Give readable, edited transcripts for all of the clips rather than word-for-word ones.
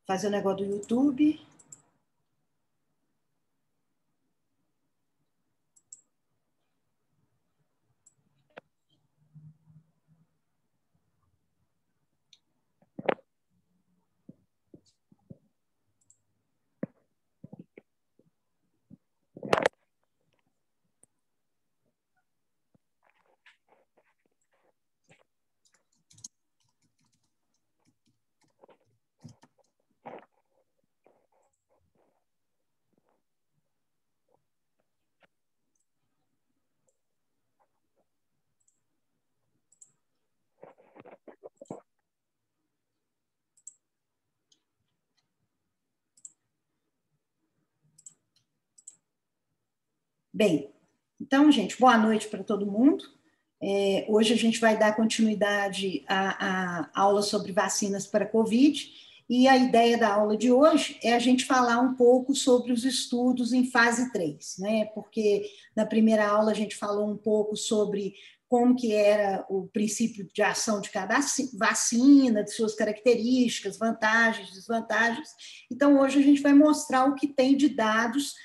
Fazer o negócio do YouTube. Bem, então, gente, boa noite para todo mundo. Hoje a gente vai dar continuidade à aula sobre vacinas para Covid, e a ideia da aula de hoje é a gente falar um pouco sobre os estudos em fase 3, né? Porque na primeira aula a gente falou um pouco sobre como que era o princípio de ação de cada vacina, de suas características, vantagens, desvantagens. Então, hoje a gente vai mostrar o que tem de dados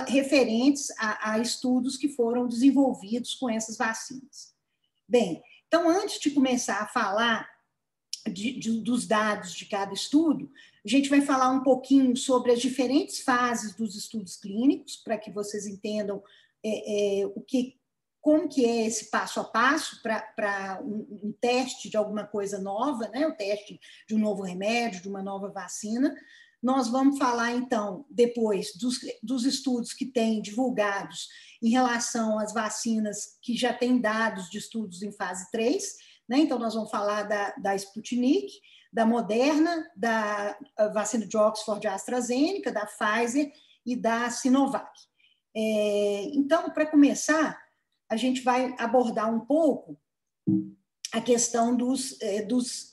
referentes a estudos que foram desenvolvidos com essas vacinas. Bem, então, antes de começar a falar dos dados de cada estudo, a gente vai falar um pouquinho sobre as diferentes fases dos estudos clínicos, para que vocês entendam como que é esse passo a passo para um teste de alguma coisa nova, né? O teste de um novo remédio, de uma nova vacina. Nós vamos falar, então, depois dos estudos que têm divulgados em relação às vacinas que já têm dados de estudos em fase 3, né? Então, nós vamos falar da Sputnik, da Moderna, da vacina de Oxford de AstraZeneca, da Pfizer e da Sinovac. Então, para começar, a gente vai abordar um pouco a questão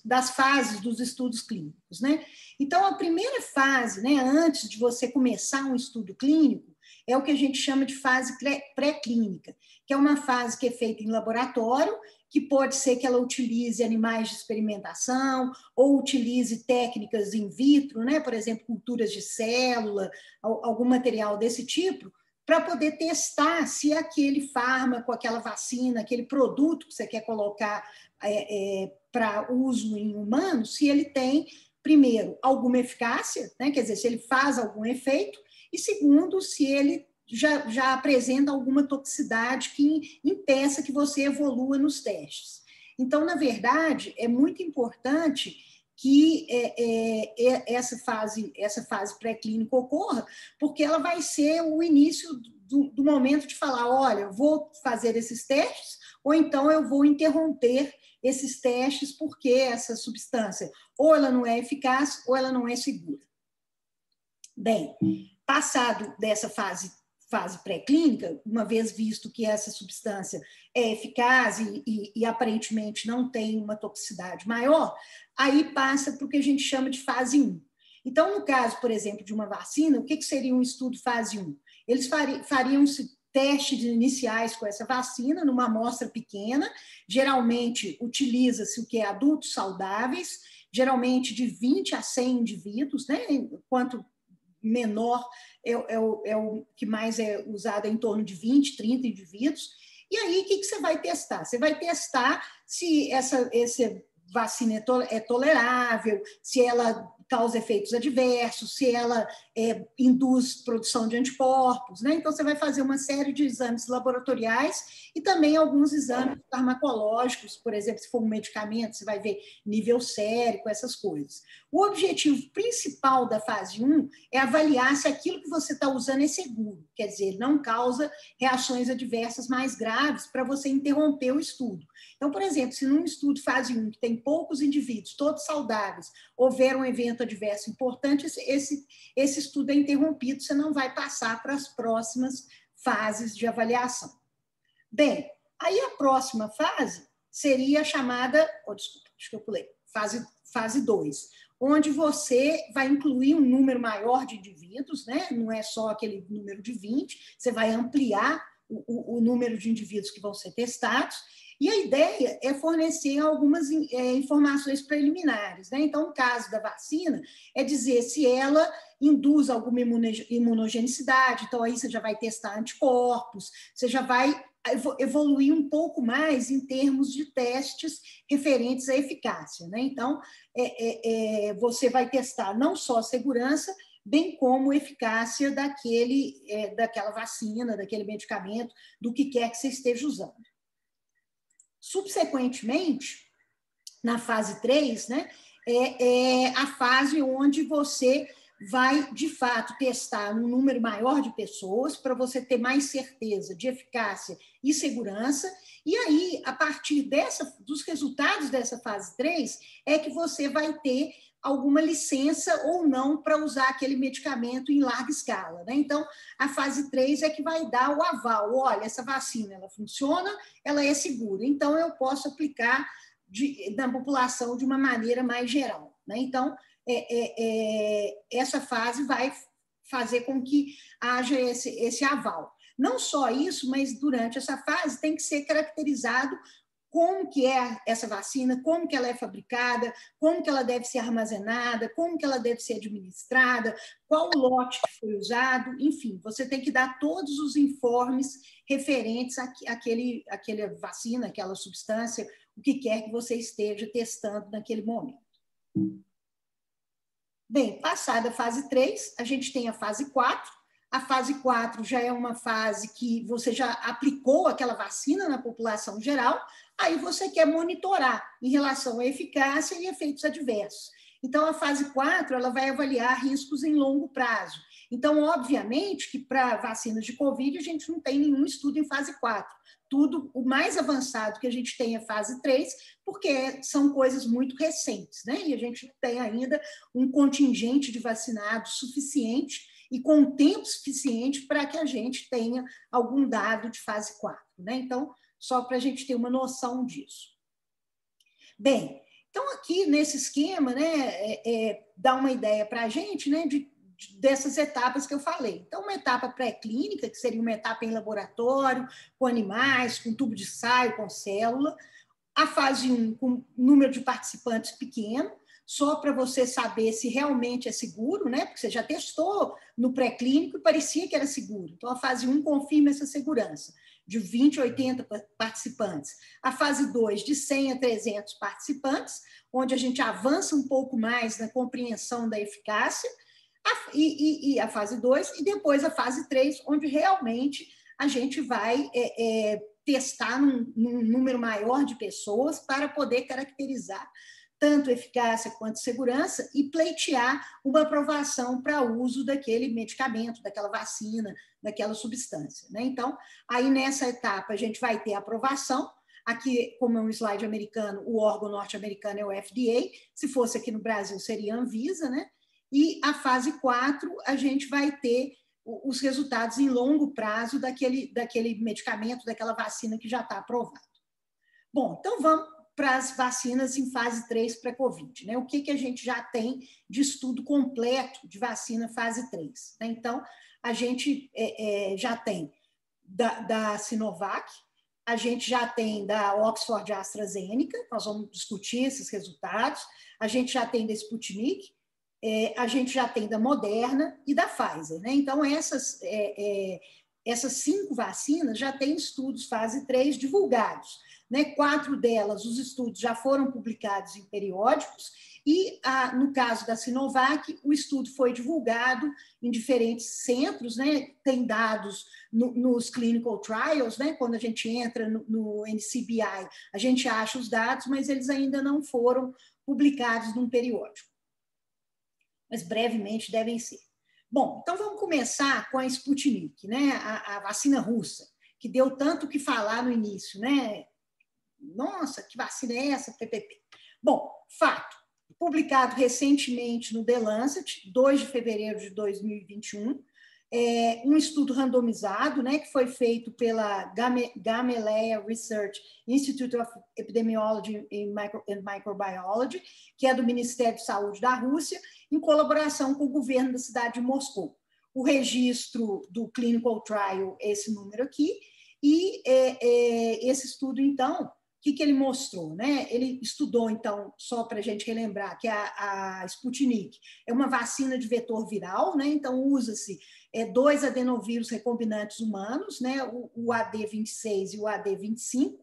das fases dos estudos clínicos, né? Então, a primeira fase, né, antes de você começar um estudo clínico, é o que a gente chama de fase pré-clínica, que é uma fase que é feita em laboratório, que pode ser que ela utilize animais de experimentação ou utilize técnicas in vitro, né, por exemplo, culturas de célula, algum material desse tipo, para poder testar se aquele fármaco, aquela vacina, aquele produto que você quer colocar para uso em humanos, se ele tem, primeiro, alguma eficácia, né? Quer dizer, se ele faz algum efeito, e segundo, se ele já apresenta alguma toxicidade que impeça que você evolua nos testes. Então, na verdade, é muito importante que essa fase pré-clínica ocorra, porque ela vai ser o início do momento de falar, olha, eu vou fazer esses testes, ou então eu vou interromper esses testes porque essa substância ou ela não é eficaz ou ela não é segura. Bem, passado dessa fase pré-clínica, uma vez visto que essa substância é eficaz e aparentemente não tem uma toxicidade maior, aí passa para o que a gente chama de fase 1. Então, no caso, por exemplo, de uma vacina, o que seria um estudo fase 1? Eles fariam-se testes iniciais com essa vacina numa amostra pequena, geralmente utiliza-se o que é adultos saudáveis, geralmente de 20 a 100 indivíduos, né? Quanto menor é o que mais é usado, em torno de 20, 30 indivíduos. E aí, o que você vai testar? Você vai testar se essa vacina é tolerável, se ela causa efeitos adversos, se ela induz produção de anticorpos, né? Então, você vai fazer uma série de exames laboratoriais e também alguns exames farmacológicos, por exemplo, se for um medicamento, você vai ver nível sérico, essas coisas. O objetivo principal da fase 1 é avaliar se aquilo que você está usando é seguro, quer dizer, não causa reações adversas mais graves para você interromper o estudo. Então, por exemplo, se num estudo fase 1, que tem poucos indivíduos, todos saudáveis, houver um evento adverso importante, esse estudo é interrompido, você não vai passar para as próximas fases de avaliação. Bem, aí a próxima fase seria a chamada, desculpa, acho que eu pulei, fase 2, onde você vai incluir um número maior de indivíduos, né? Não é só aquele número de 20, você vai ampliar o número de indivíduos que vão ser testados, E a ideia é fornecer algumas informações preliminares, né? Então, no caso da vacina, é dizer se ela induz alguma imunogenicidade, então aí você já vai testar anticorpos, você já vai evoluir um pouco mais em termos de testes referentes à eficácia, né? Então, você vai testar não só a segurança, bem como a eficácia daquela vacina, daquele medicamento, do que quer que você esteja usando. Subsequentemente, na fase 3, né, é a fase onde você vai, de fato, testar um número maior de pessoas para você ter mais certeza de eficácia e segurança. E aí, a partir dos resultados dessa fase 3, é que você vai ter alguma licença ou não para usar aquele medicamento em larga escala, né? Então, a fase 3 é que vai dar o aval. Olha, essa vacina, ela funciona, ela é segura. Então, eu posso aplicar na população de uma maneira mais geral, né? Então, essa fase vai fazer com que haja esse aval. Não só isso, mas durante essa fase tem que ser caracterizado como que é essa vacina, como que ela é fabricada, como que ela deve ser armazenada, como que ela deve ser administrada, qual o lote que foi usado, enfim, você tem que dar todos os informes referentes àquela vacina, àquela substância, o que quer que você esteja testando naquele momento. Bem, passada a fase 3, a gente tem a fase 4. A fase 4 já é uma fase que você já aplicou aquela vacina na população geral, aí você quer monitorar em relação à eficácia e efeitos adversos. Então, a fase 4 ela vai avaliar riscos em longo prazo. Então, obviamente, que para vacinas de Covid, a gente não tem nenhum estudo em fase 4. Tudo, o mais avançado que a gente tem é fase 3, porque são coisas muito recentes, né? E a gente não tem ainda um contingente de vacinados suficiente e com tempo suficiente para que a gente tenha algum dado de fase 4, né? Então, só para a gente ter uma noção disso. Bem, então aqui nesse esquema, né, dá uma ideia para a gente, né, dessas etapas que eu falei. Então, uma etapa pré-clínica, que seria uma etapa em laboratório, com animais, com tubo de ensaio, com célula. A fase 1, com número de participantes pequeno, só para você saber se realmente é seguro, né? Porque você já testou no pré-clínico e parecia que era seguro. Então, a fase 1 confirma essa segurança, de 20 a 80 participantes. A fase 2, de 100 a 300 participantes, onde a gente avança um pouco mais na compreensão da eficácia, e a fase 2, e depois a fase 3, onde realmente a gente vai testar num número maior de pessoas para poder caracterizar tanto eficácia quanto segurança e pleitear uma aprovação para uso daquele medicamento, daquela vacina, daquela substância, né? Então, aí nessa etapa a gente vai ter a aprovação. Aqui, como é um slide americano, o órgão norte-americano é o FDA, se fosse aqui no Brasil seria a Anvisa, né? E a fase 4, a gente vai ter os resultados em longo prazo daquele medicamento, daquela vacina que já está aprovado. Bom, então vamos para as vacinas em fase 3 para a Covid, né? O que a gente já tem de estudo completo de vacina fase 3, né? Então, a gente já tem da Sinovac, a gente já tem da Oxford AstraZeneca, nós vamos discutir esses resultados, a gente já tem da Sputnik, a gente já tem da Moderna e da Pfizer, né? Então, essas 5 vacinas já têm estudos fase 3 divulgados, né? 4 delas, os estudos já foram publicados em periódicos e, no caso da Sinovac, o estudo foi divulgado em diferentes centros, né? Tem dados nos clinical trials, né? Quando a gente entra no NCBI, a gente acha os dados, mas eles ainda não foram publicados num periódico. Mas brevemente devem ser. Bom, então vamos começar com a Sputnik, né? A vacina russa, que deu tanto o que falar no início, né? Nossa, que vacina é essa? PPP. Bom, fato, publicado recentemente no The Lancet, 2 de fevereiro de 2021, um estudo randomizado, né, que foi feito pela Gamaleya Research Institute of Epidemiology and Microbiology, que é do Ministério de Saúde da Rússia, em colaboração com o governo da cidade de Moscou. O registro do clinical trial é esse número aqui, e esse estudo, então, que ele mostrou, né? Ele estudou, então, só para a gente relembrar, que a Sputnik é uma vacina de vetor viral, né? Então, usa-se 2 adenovírus recombinantes humanos, né? O AD26 e o AD25,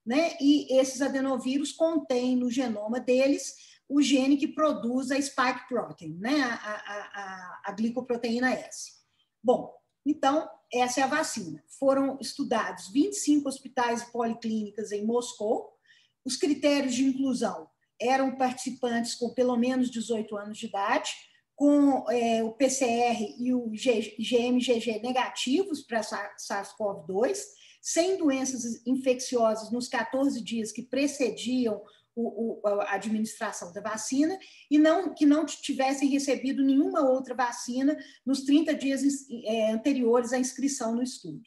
né? E esses adenovírus contêm no genoma deles o gene que produz a spike protein, né? A glicoproteína S. Bom, então, essa é a vacina. Foram estudados 25 hospitais e policlínicas em Moscou. Os critérios de inclusão eram participantes com pelo menos 18 anos de idade, com o PCR e o IgM-IgG negativos para SARS-CoV-2, sem doenças infecciosas nos 14 dias que precediam a administração da vacina e que não tivessem recebido nenhuma outra vacina nos 30 dias anteriores à inscrição no estudo.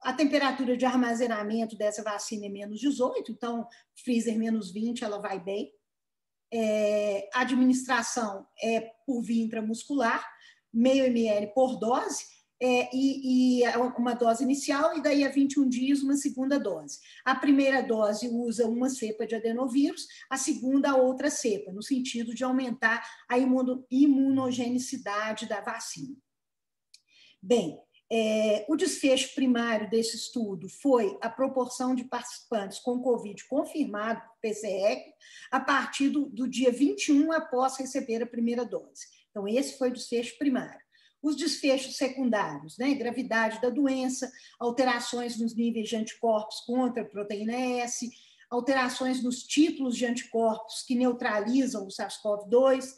A temperatura de armazenamento dessa vacina é menos 18, então, freezer menos 20, ela vai bem. A administração é por via intramuscular, meio ml por dose, e uma dose inicial, e daí a 21 dias uma segunda dose. A primeira dose usa uma cepa de adenovírus, a segunda a outra cepa, no sentido de aumentar a imunogenicidade da vacina. Bem, o desfecho primário desse estudo foi a proporção de participantes com Covid confirmado por PCR a partir do dia 21 após receber a primeira dose. Então, esse foi o desfecho primário. Os desfechos secundários, né? Gravidade da doença, alterações nos níveis de anticorpos contra a proteína S, alterações nos títulos de anticorpos que neutralizam o SARS-CoV-2,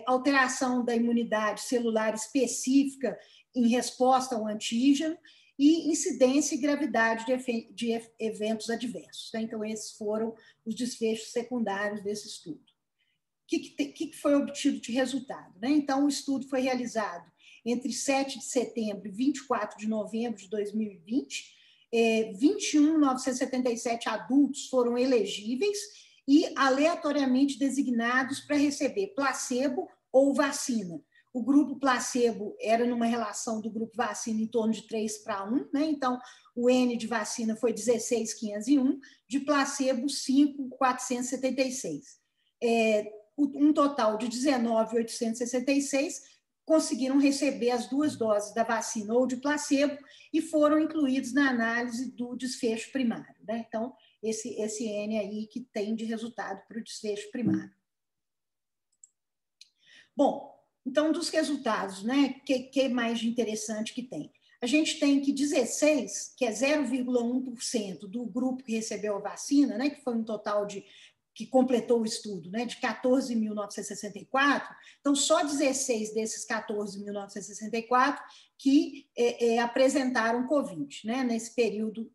alteração da imunidade celular específica em resposta ao antígeno e incidência e gravidade de eventos adversos. Né? Então, esses foram os desfechos secundários desse estudo. O que foi obtido de resultado? Né? Então, o estudo foi realizado entre 7 de setembro e 24 de novembro de 2020. 21.977 adultos foram elegíveis e aleatoriamente designados para receber placebo ou vacina. O grupo placebo era numa relação do grupo vacina em torno de 3:1, né? Então, o N de vacina foi 16.501, de placebo 5.476. Um total de 19.866 conseguiram receber as 2 doses da vacina ou de placebo e foram incluídos na análise do desfecho primário. Né? Então, esse N aí que tem de resultado para o desfecho primário. Bom, então, dos resultados, né, que mais de interessante que tem? A gente tem que 16, que é 0,1% do grupo que recebeu a vacina, né, que foi um total que completou o estudo, né, de 14.964, então só 16 desses 14.964 que apresentaram Covid, né, nesse período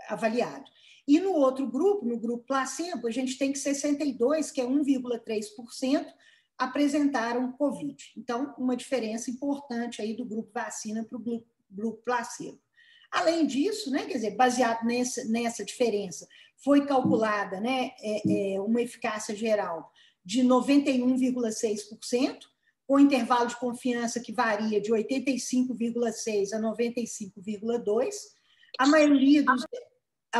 avaliado. E no outro grupo, no grupo placebo, a gente tem que 62, que é 1,3%, apresentaram Covid. Então, uma diferença importante aí do grupo vacina para o grupo placebo. Além disso, né, quer dizer, baseado nessa diferença, foi calculada, né, uma eficácia geral de 91,6%, com intervalo de confiança que varia de 85,6% a 95,2%. A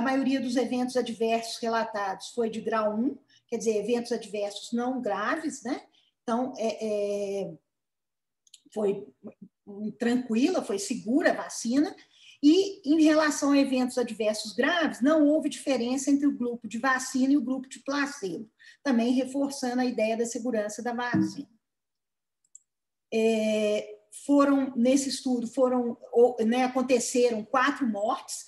maioria dos eventos adversos relatados foi de grau 1, quer dizer, eventos adversos não graves, né? Então, foi tranquila, foi segura a vacina. E, em relação a eventos adversos graves, não houve diferença entre o grupo de vacina e o grupo de placebo, também reforçando a ideia da segurança da vacina. Nesse estudo, aconteceram 4 mortes,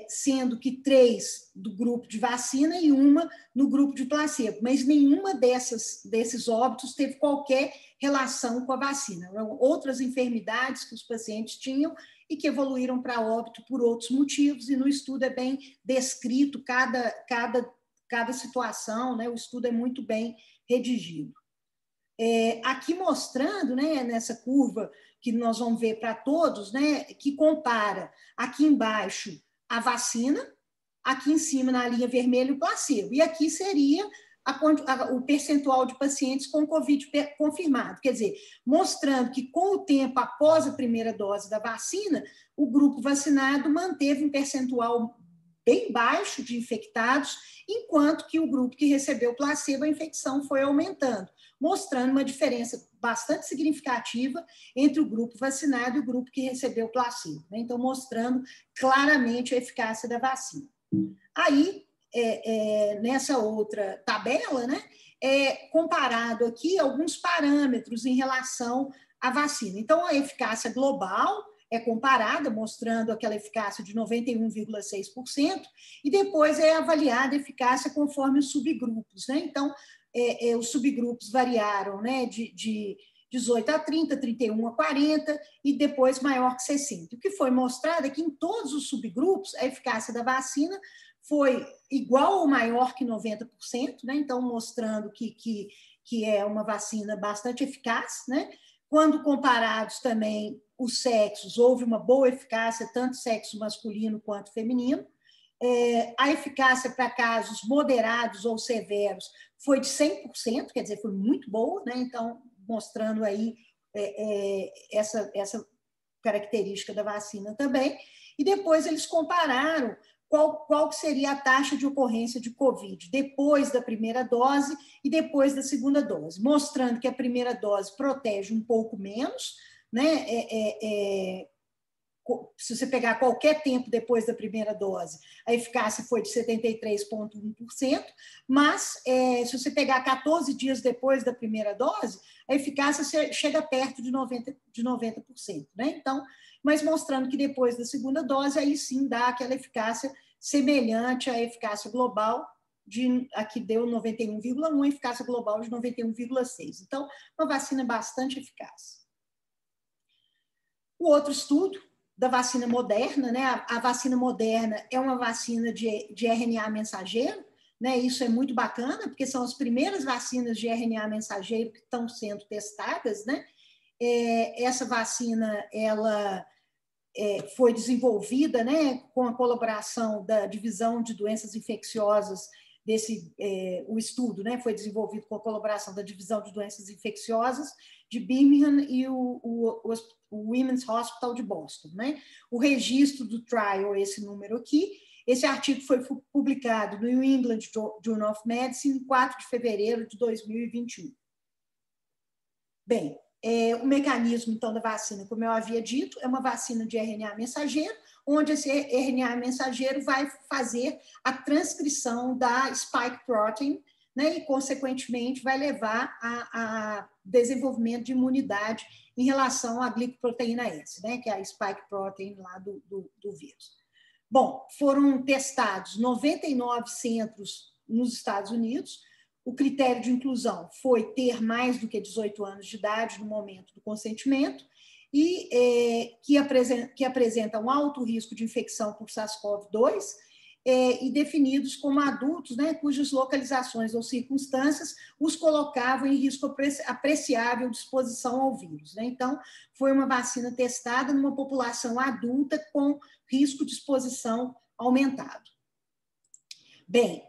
sendo que 3 do grupo de vacina e 1 no grupo de placebo, mas nenhuma desses óbitos teve qualquer relação com a vacina. Eram outras enfermidades que os pacientes tinham e que evoluíram para óbito por outros motivos, e no estudo é bem descrito cada situação, né? O estudo é muito bem redigido. Aqui mostrando, né, nessa curva que nós vamos ver para todos, né, que compara aqui embaixo a vacina, aqui em cima na linha vermelha o placebo, e aqui seria o percentual de pacientes com Covid confirmado, quer dizer, mostrando que com o tempo após a primeira dose da vacina, o grupo vacinado manteve um percentual bem baixo de infectados, enquanto que o grupo que recebeu placebo, a infecção foi aumentando, mostrando uma diferença bastante significativa entre o grupo vacinado e o grupo que recebeu placebo, né? Então, mostrando claramente a eficácia da vacina. Aí, nessa outra tabela, né, comparado aqui alguns parâmetros em relação à vacina. Então, a eficácia global é comparada, mostrando aquela eficácia de 91,6%, e depois é avaliada a eficácia conforme os subgrupos, né? Então, os subgrupos variaram, né, de 18 a 30, 31 a 40 e depois maior que 60. O que foi mostrado é que em todos os subgrupos a eficácia da vacina foi igual ou maior que 90%, né? Então, mostrando que é uma vacina bastante eficaz, né? Quando comparados também os sexos, houve uma boa eficácia, tanto sexo masculino quanto feminino. A eficácia para casos moderados ou severos foi de 100%, quer dizer, foi muito boa, né? Então, mostrando aí essa característica da vacina também. E depois eles compararam qual seria a taxa de ocorrência de Covid depois da primeira dose e depois da segunda dose, mostrando que a primeira dose protege um pouco menos, né? Se você pegar qualquer tempo depois da primeira dose, a eficácia foi de 73,1%, mas se você pegar 14 dias depois da primeira dose, a eficácia chega perto de 90%, né? Então, mas mostrando que depois da segunda dose, aí sim dá aquela eficácia semelhante à eficácia global, aqui deu 91,1%, eficácia global de 91,6%. Então, uma vacina bastante eficaz. O outro estudo da vacina Moderna, né? A vacina Moderna é uma vacina de RNA mensageiro, né? Isso é muito bacana, porque são as primeiras vacinas de RNA mensageiro que estão sendo testadas, né? Essa vacina, ela foi desenvolvida, né, com a colaboração da Divisão de Doenças Infecciosas, o estudo, né, foi desenvolvido com a colaboração da Divisão de Doenças Infecciosas de Birmingham e o Women's Hospital de Boston, né? O registro do trial, esse número aqui, esse artigo foi publicado no New England Journal of Medicine em 4 de fevereiro de 2021. Bem, o mecanismo, então, da vacina, como eu havia dito, é uma vacina de RNA mensageiro, onde esse RNA mensageiro vai fazer a transcrição da spike protein, né, e, consequentemente, vai levar a desenvolvimento de imunidade em relação à glicoproteína S, né, que é a spike protein lá do vírus. Bom, foram testados 99 centros nos Estados Unidos. O critério de inclusão foi ter mais do que 18 anos de idade no momento do consentimento e que apresentam um alto risco de infecção por SARS-CoV-2 e definidos como adultos, né, cujas localizações ou circunstâncias os colocavam em risco apreciável de exposição ao vírus, né? Então, foi uma vacina testada numa população adulta com risco de exposição aumentado. Bem,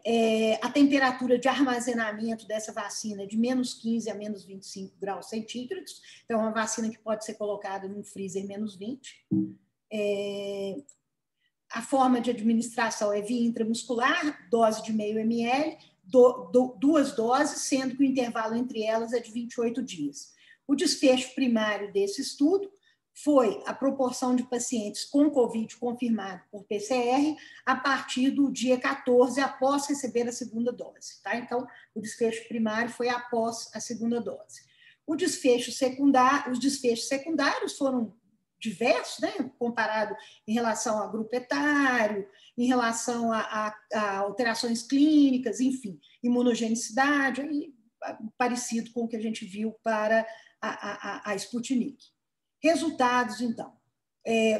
a temperatura de armazenamento dessa vacina é de menos 15 a menos 25 graus centígrados, então é uma vacina que pode ser colocada num freezer menos 20. A forma de administração é via intramuscular, dose de meio ml, 2 doses, sendo que o intervalo entre elas é de 28 dias. O desfecho primário desse estudo foi a proporção de pacientes com Covid confirmado por PCR a partir do dia 14, após receber a segunda dose, tá? Então, o desfecho primário foi após a segunda dose. Os desfechos secundários foram diversos, né? Comparado em relação a grupo etário, em relação a alterações clínicas, enfim, imunogenicidade, parecido com o que a gente viu para a Sputnik. Resultados, então.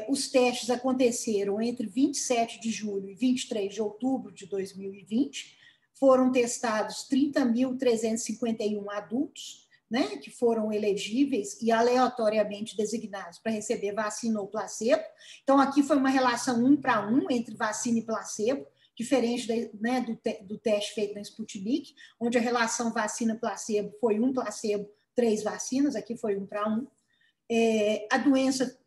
Os testes aconteceram entre 27 de julho e 23 de outubro de 2020. Foram testados 30.351 adultos, né, que foram elegíveis e aleatoriamente designados para receber vacina ou placebo. Então, aqui foi uma relação 1:1 entre vacina e placebo, diferente né, do teste feito na Sputnik, onde a relação vacina-placebo foi 1 placebo, 3 vacinas, aqui foi 1:1. A doença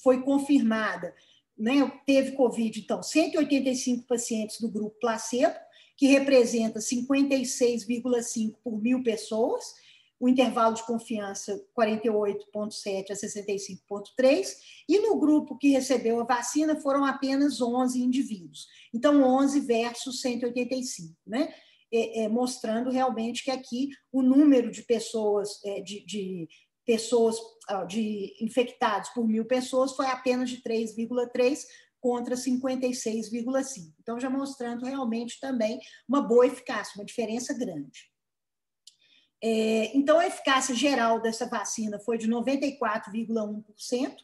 foi confirmada né, teve Covid, então, 185 pacientes do grupo placebo, que representa 56,5 por 1.000 pessoas, o intervalo de confiança 48,7 a 65,3, e no grupo que recebeu a vacina foram apenas 11 indivíduos. Então, 11 versus 185, né? Mostrando realmente que aqui o número de pessoas, de infectados por 1.000 pessoas foi apenas de 3,3 contra 56,5. Então, já mostrando realmente também uma boa eficácia, uma diferença grande. Então, a eficácia geral dessa vacina foi de 94,1%,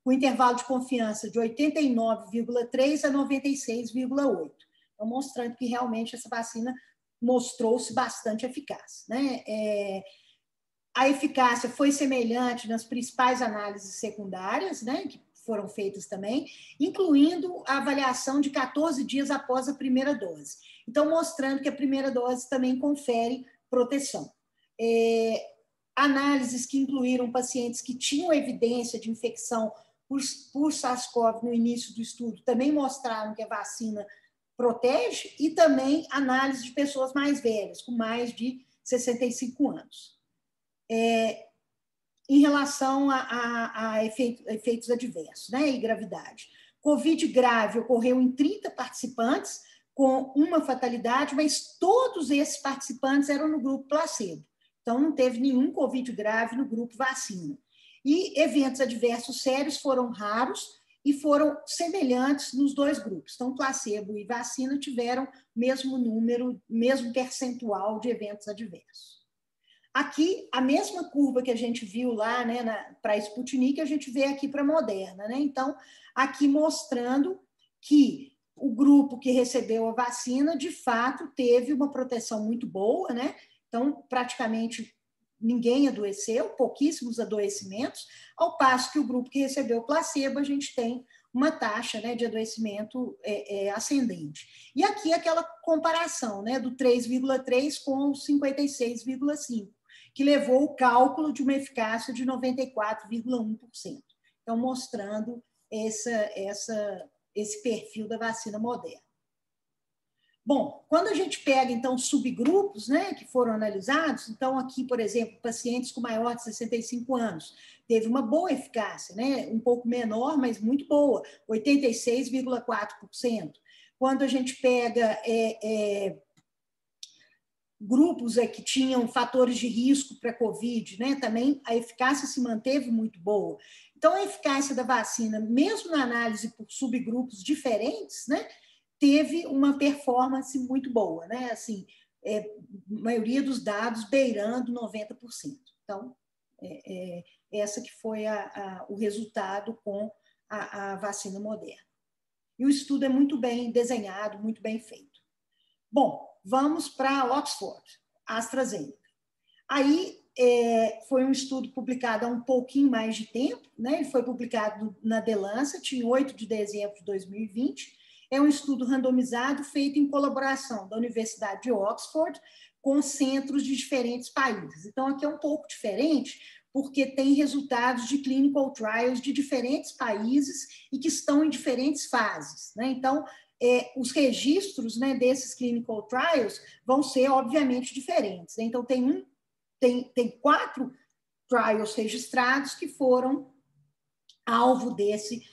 com intervalo de confiança de 89,3% a 96,8%. Então, mostrando que realmente essa vacina mostrou-se bastante eficaz, né? A eficácia foi semelhante nas principais análises secundárias, né, que foram feitas também, incluindo a avaliação de 14 dias após a primeira dose. Então, mostrando que a primeira dose também confere proteção. Análises que incluíram pacientes que tinham evidência de infecção por SARS-CoV no início do estudo também mostraram que a vacina protege, e também análise de pessoas mais velhas, com mais de 65 anos. Em relação a efeitos adversos, né, e gravidade. Covid grave ocorreu em 30 participantes, com uma fatalidade, mas todos esses participantes eram no grupo placebo. Então, não teve nenhum Covid grave no grupo vacina. E eventos adversos sérios foram raros e foram semelhantes nos dois grupos. Então, placebo e vacina tiveram mesmo número, mesmo percentual de eventos adversos. Aqui, a mesma curva que a gente viu lá, né, para a Sputnik, a gente vê aqui para a Moderna, né? Então, aqui mostrando que o grupo que recebeu a vacina, de fato, teve uma proteção muito boa, né? Então, praticamente ninguém adoeceu, pouquíssimos adoecimentos, ao passo que o grupo que recebeu o placebo, a gente tem uma taxa, né, de adoecimento ascendente. E aqui aquela comparação, né, do 3,3 com 56,5, que levou o cálculo de uma eficácia de 94,1%. Então, mostrando esse perfil da vacina Moderna. Bom, quando a gente pega, então, subgrupos, né, que foram analisados, então, aqui, por exemplo, pacientes com maior de 65 anos, teve uma boa eficácia, né, um pouco menor, mas muito boa, 86,4%. Quando a gente pega grupos que tinham fatores de risco para a COVID, né, também a eficácia se manteve muito boa. Então, a eficácia da vacina, mesmo na análise por subgrupos diferentes, né, teve uma performance muito boa, né? Assim, a maioria dos dados beirando 90%. Então, essa que foi o resultado com a vacina Moderna. E o estudo é muito bem desenhado, muito bem feito. Bom, vamos para Oxford, AstraZeneca. Aí, foi um estudo publicado há um pouquinho mais de tempo, né? Ele foi publicado na The Lancet, em 8 de dezembro de 2020, é um estudo randomizado feito em colaboração da Universidade de Oxford com centros de diferentes países. Então, aqui é um pouco diferente, porque tem resultados de clinical trials de diferentes países e que estão em diferentes fases, né? Então, os registros, né, desses clinical trials vão ser, obviamente, diferentes. Então, tem 4 trials registrados que foram alvo desse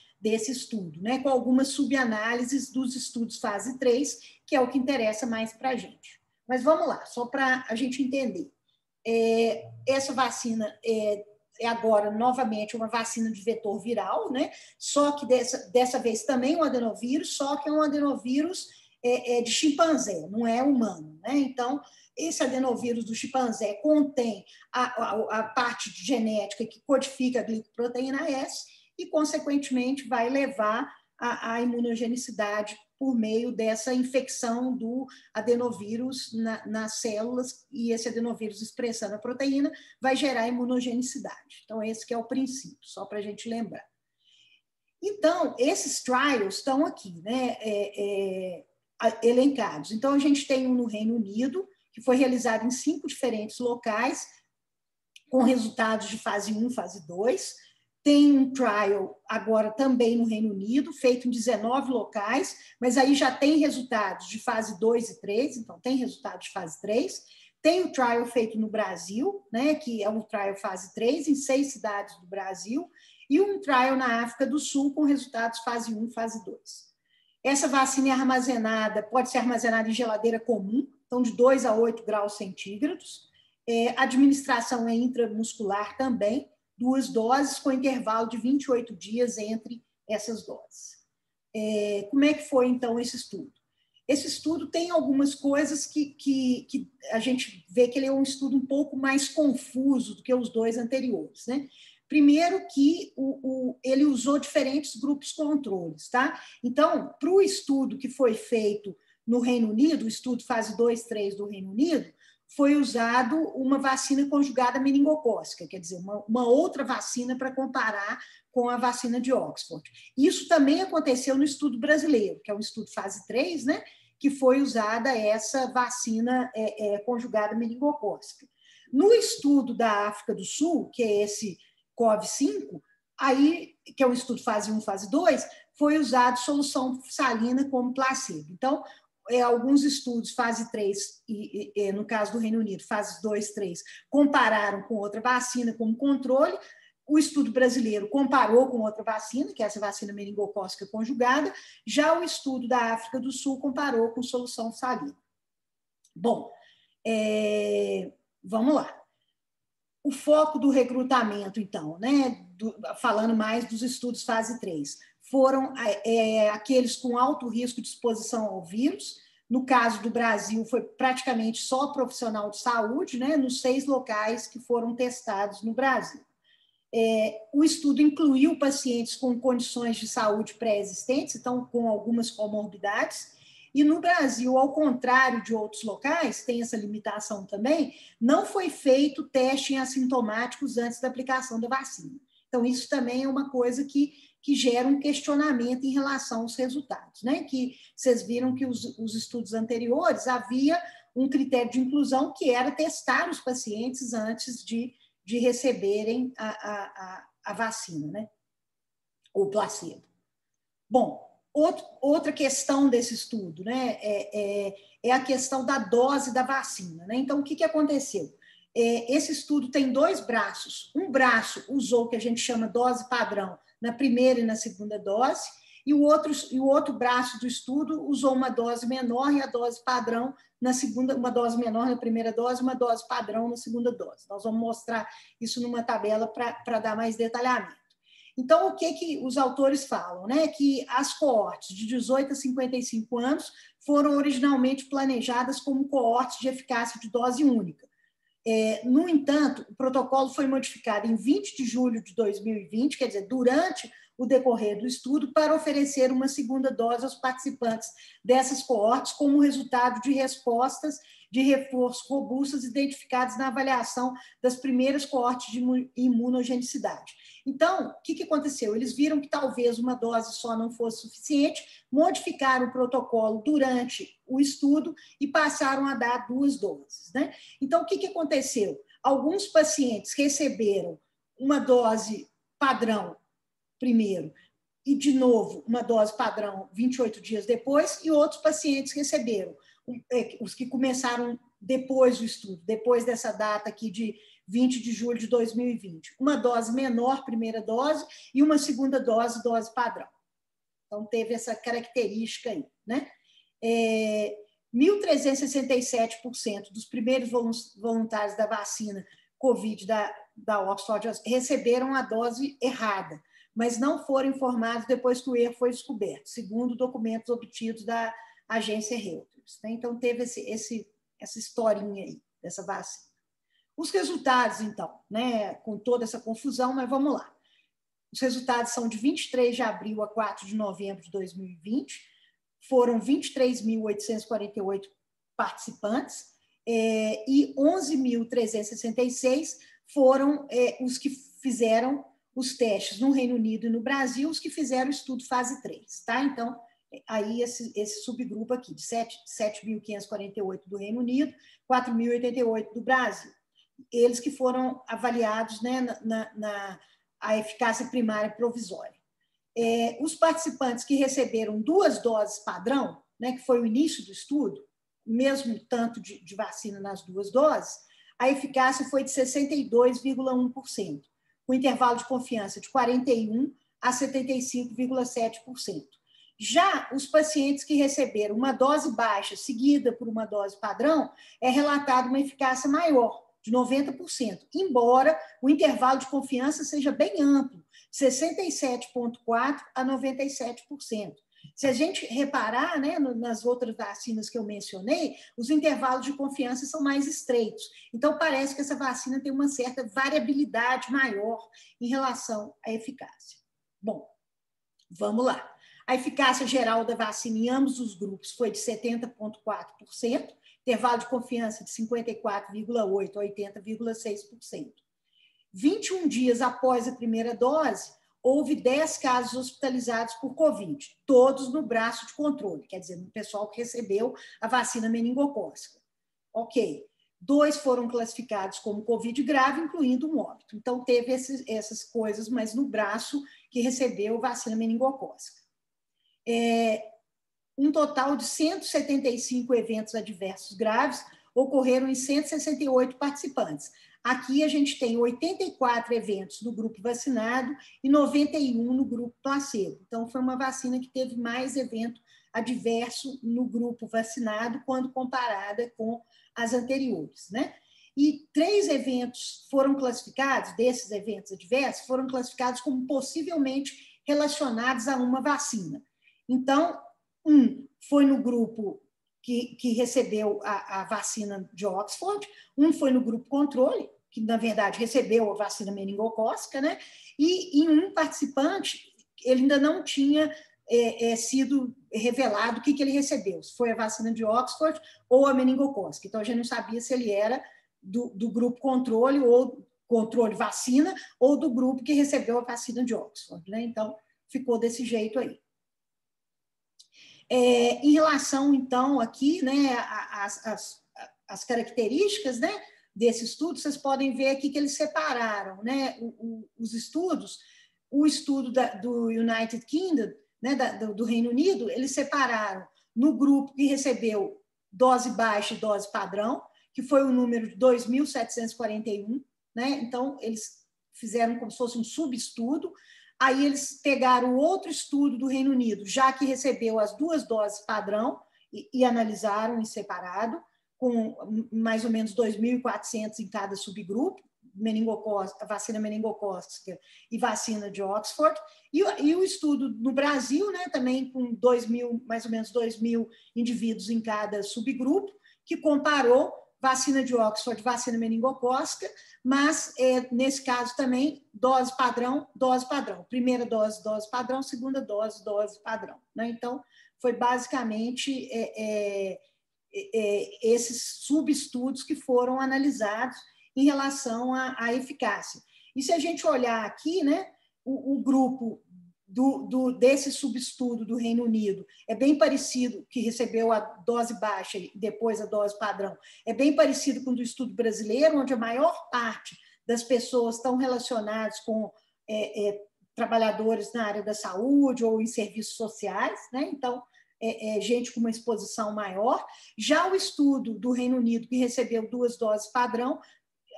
estudo, né, com algumas subanálises dos estudos fase 3, que é o que interessa mais para a gente. Mas vamos lá, só para a gente entender. Essa vacina agora, novamente, uma vacina de vetor viral, né, só que dessa vez também um adenovírus, só que é um adenovírus de chimpanzé, não é humano, né? Então, esse adenovírus do chimpanzé contém a parte genética que codifica a glicoproteína S, e, consequentemente, vai levar à imunogenicidade por meio dessa infecção do adenovírus nas células, e esse adenovírus expressando a proteína vai gerar imunogenicidade. Então, esse que é o princípio, só para a gente lembrar. Então, esses trials estão aqui, né, elencados. Então, a gente tem um no Reino Unido, que foi realizado em 5 diferentes locais, com resultados de fase 1, fase 2, Tem um trial agora também no Reino Unido, feito em 19 locais, mas aí já tem resultados de fase 2 e 3, então tem resultados de fase 3. Tem o trial feito no Brasil, né, que é um trial fase 3, em 6 cidades do Brasil, e um trial na África do Sul com resultados fase 1 e fase 2. Essa vacina é armazenada, pode ser armazenada em geladeira comum, então de 2 a 8 graus centígrados. A administração é intramuscular também, 2 doses com intervalo de 28 dias entre essas doses. Como é que foi, então, esse estudo? Esse estudo tem algumas coisas que a gente vê que ele é um estudo um pouco mais confuso do que os 2 anteriores, né? Primeiro que ele usou diferentes grupos controles, tá? Então, para o estudo que foi feito no Reino Unido, o estudo fase 2, 3 do Reino Unido, foi usado uma vacina conjugada meningocócica, quer dizer, uma outra vacina para comparar com a vacina de Oxford. Isso também aconteceu no estudo brasileiro, que é um estudo fase 3, né, que foi usada essa vacina conjugada meningocócica. No estudo da África do Sul, que é esse COV-5, aí, que é um estudo fase 1, fase 2, foi usado solução salina como placebo. Então, alguns estudos, fase 3, e no caso do Reino Unido, fase 2, 3, compararam com outra vacina como controle. O estudo brasileiro comparou com outra vacina, que é essa vacina meningocócica conjugada. Já o estudo da África do Sul comparou com solução salina. Bom, vamos lá. O foco do recrutamento, então, né, falando mais dos estudos fase 3, foram aqueles com alto risco de exposição ao vírus. No caso do Brasil, foi praticamente só profissional de saúde, né, nos 6 locais que foram testados no Brasil. O estudo incluiu pacientes com condições de saúde pré-existentes, então com algumas comorbidades, e no Brasil, ao contrário de outros locais, tem essa limitação também, não foi feito teste em assintomáticos antes da aplicação da vacina. Então, isso também é uma coisa que gera um questionamento em relação aos resultados, né? Que vocês viram que os estudos anteriores havia um critério de inclusão que era testar os pacientes antes de receberem a vacina, né? Ou placebo. Bom, outra questão desse estudo, né, é a questão da dose da vacina, né? Então, o que aconteceu? Esse estudo tem 2 braços. Um braço usou o que a gente chama dose padrão na primeira e na segunda dose, e o outro braço do estudo usou uma dose menor e a dose padrão na segunda, uma dose menor na primeira dose, uma dose padrão na segunda dose. Nós vamos mostrar isso numa tabela para dar mais detalhamento. Então, o que os autores falam? Né? Que as coortes de 18 a 55 anos foram originalmente planejadas como coortes de eficácia de dose única. No entanto, o protocolo foi modificado em 20 de julho de 2020, quer dizer, durante o decorrer do estudo, para oferecer uma segunda dose aos participantes dessas coortes como resultado de respostas de reforço robustas identificadas na avaliação das primeiras coortes de imunogenicidade. Então, o que aconteceu? Eles viram que talvez uma dose só não fosse suficiente, modificaram o protocolo durante o estudo e passaram a dar 2 doses, né? Então, o que aconteceu? Alguns pacientes receberam uma dose padrão primeiro e, de novo, uma dose padrão 28 dias depois, e outros pacientes receberam, os que começaram depois do estudo, depois dessa data aqui de 20 de julho de 2020, uma dose menor, primeira dose, e uma segunda dose, dose padrão. Então, teve essa característica aí, né? 1.367% dos primeiros voluntários da vacina Covid da Oxford receberam a dose errada, mas não foram informados depois que o erro foi descoberto, segundo documentos obtidos da agência Reuters. Então, teve essa historinha aí, dessa vacina. Os resultados, então, né, com toda essa confusão, mas vamos lá. Os resultados são de 23 de abril a 4 de novembro de 2020, foram 23.848 participantes e 11.366 foram os que fizeram os testes no Reino Unido e no Brasil, os que fizeram o estudo fase 3, tá? Então, aí esse subgrupo aqui, de 7.548 do Reino Unido, 4.088 do Brasil. Eles que foram avaliados, né, a eficácia primária provisória. Os participantes que receberam 2 doses padrão, né, que foi o início do estudo, mesmo tanto de vacina nas 2 doses, a eficácia foi de 62,1%, com intervalo de confiança de 41% a 75,7%. Já os pacientes que receberam uma dose baixa seguida por uma dose padrão, é relatado uma eficácia maior, de 90%, embora o intervalo de confiança seja bem amplo, 67,4% a 97%. Se a gente reparar, né, nas outras vacinas que eu mencionei, os intervalos de confiança são mais estreitos. Então, parece que essa vacina tem uma certa variabilidade maior em relação à eficácia. Bom, vamos lá. A eficácia geral da vacina em ambos os grupos foi de 70,4%, intervalo de confiança de 54,8% a 80,6%. 21 dias após a primeira dose, houve 10 casos hospitalizados por Covid, todos no braço de controle, quer dizer, no pessoal que recebeu a vacina meningocócica. Ok. 2 foram classificados como Covid grave, incluindo um óbito. Então, teve essas coisas, mas no braço que recebeu vacina meningocócica. Um total de 175 eventos adversos graves ocorreram em 168 participantes. Aqui a gente tem 84 eventos no grupo vacinado e 91 no grupo placebo. Então, foi uma vacina que teve mais evento adverso no grupo vacinado quando comparada com as anteriores, né? E 3 eventos foram classificados, desses eventos adversos, foram classificados como possivelmente relacionados a uma vacina. Então, um foi no grupo que recebeu a vacina de Oxford, um foi no grupo controle, que, na verdade, recebeu a vacina meningocócica, né? E em um participante, ele ainda não tinha sido revelado o que ele recebeu, se foi a vacina de Oxford ou a meningocócica. Então, a gente não sabia se ele era do grupo controle ou controle vacina ou do grupo que recebeu a vacina de Oxford, né? Então, ficou desse jeito aí. Em relação, então, aqui, né, as características, né, desse estudo, vocês podem ver aqui que eles separaram, né, os estudos, o estudo do United Kingdom, né, do Reino Unido, eles separaram no grupo que recebeu dose baixa e dose padrão, que foi o número de 2.741, né, então eles fizeram como se fosse um subestudo. Aí eles pegaram outro estudo do Reino Unido, já que recebeu as 2 doses padrão, e analisaram em separado, com mais ou menos 2.400 em cada subgrupo, vacina meningocócica e vacina de Oxford, e o estudo no Brasil, né, também com mais ou menos 2.000 indivíduos em cada subgrupo, que comparou vacina de Oxford, vacina meningocócica, mas, nesse caso também, dose padrão, dose padrão. Primeira dose, dose padrão, segunda dose, dose padrão, né? Então, foi basicamente esses subestudos que foram analisados em relação à eficácia. E se a gente olhar aqui, né, o grupo desse subestudo do Reino Unido é bem parecido, que recebeu a dose baixa e depois a dose padrão, é bem parecido com o do estudo brasileiro, onde a maior parte das pessoas estão relacionadas com trabalhadores na área da saúde ou em serviços sociais, né? Então, gente com uma exposição maior. Já o estudo do Reino Unido, que recebeu 2 doses padrão,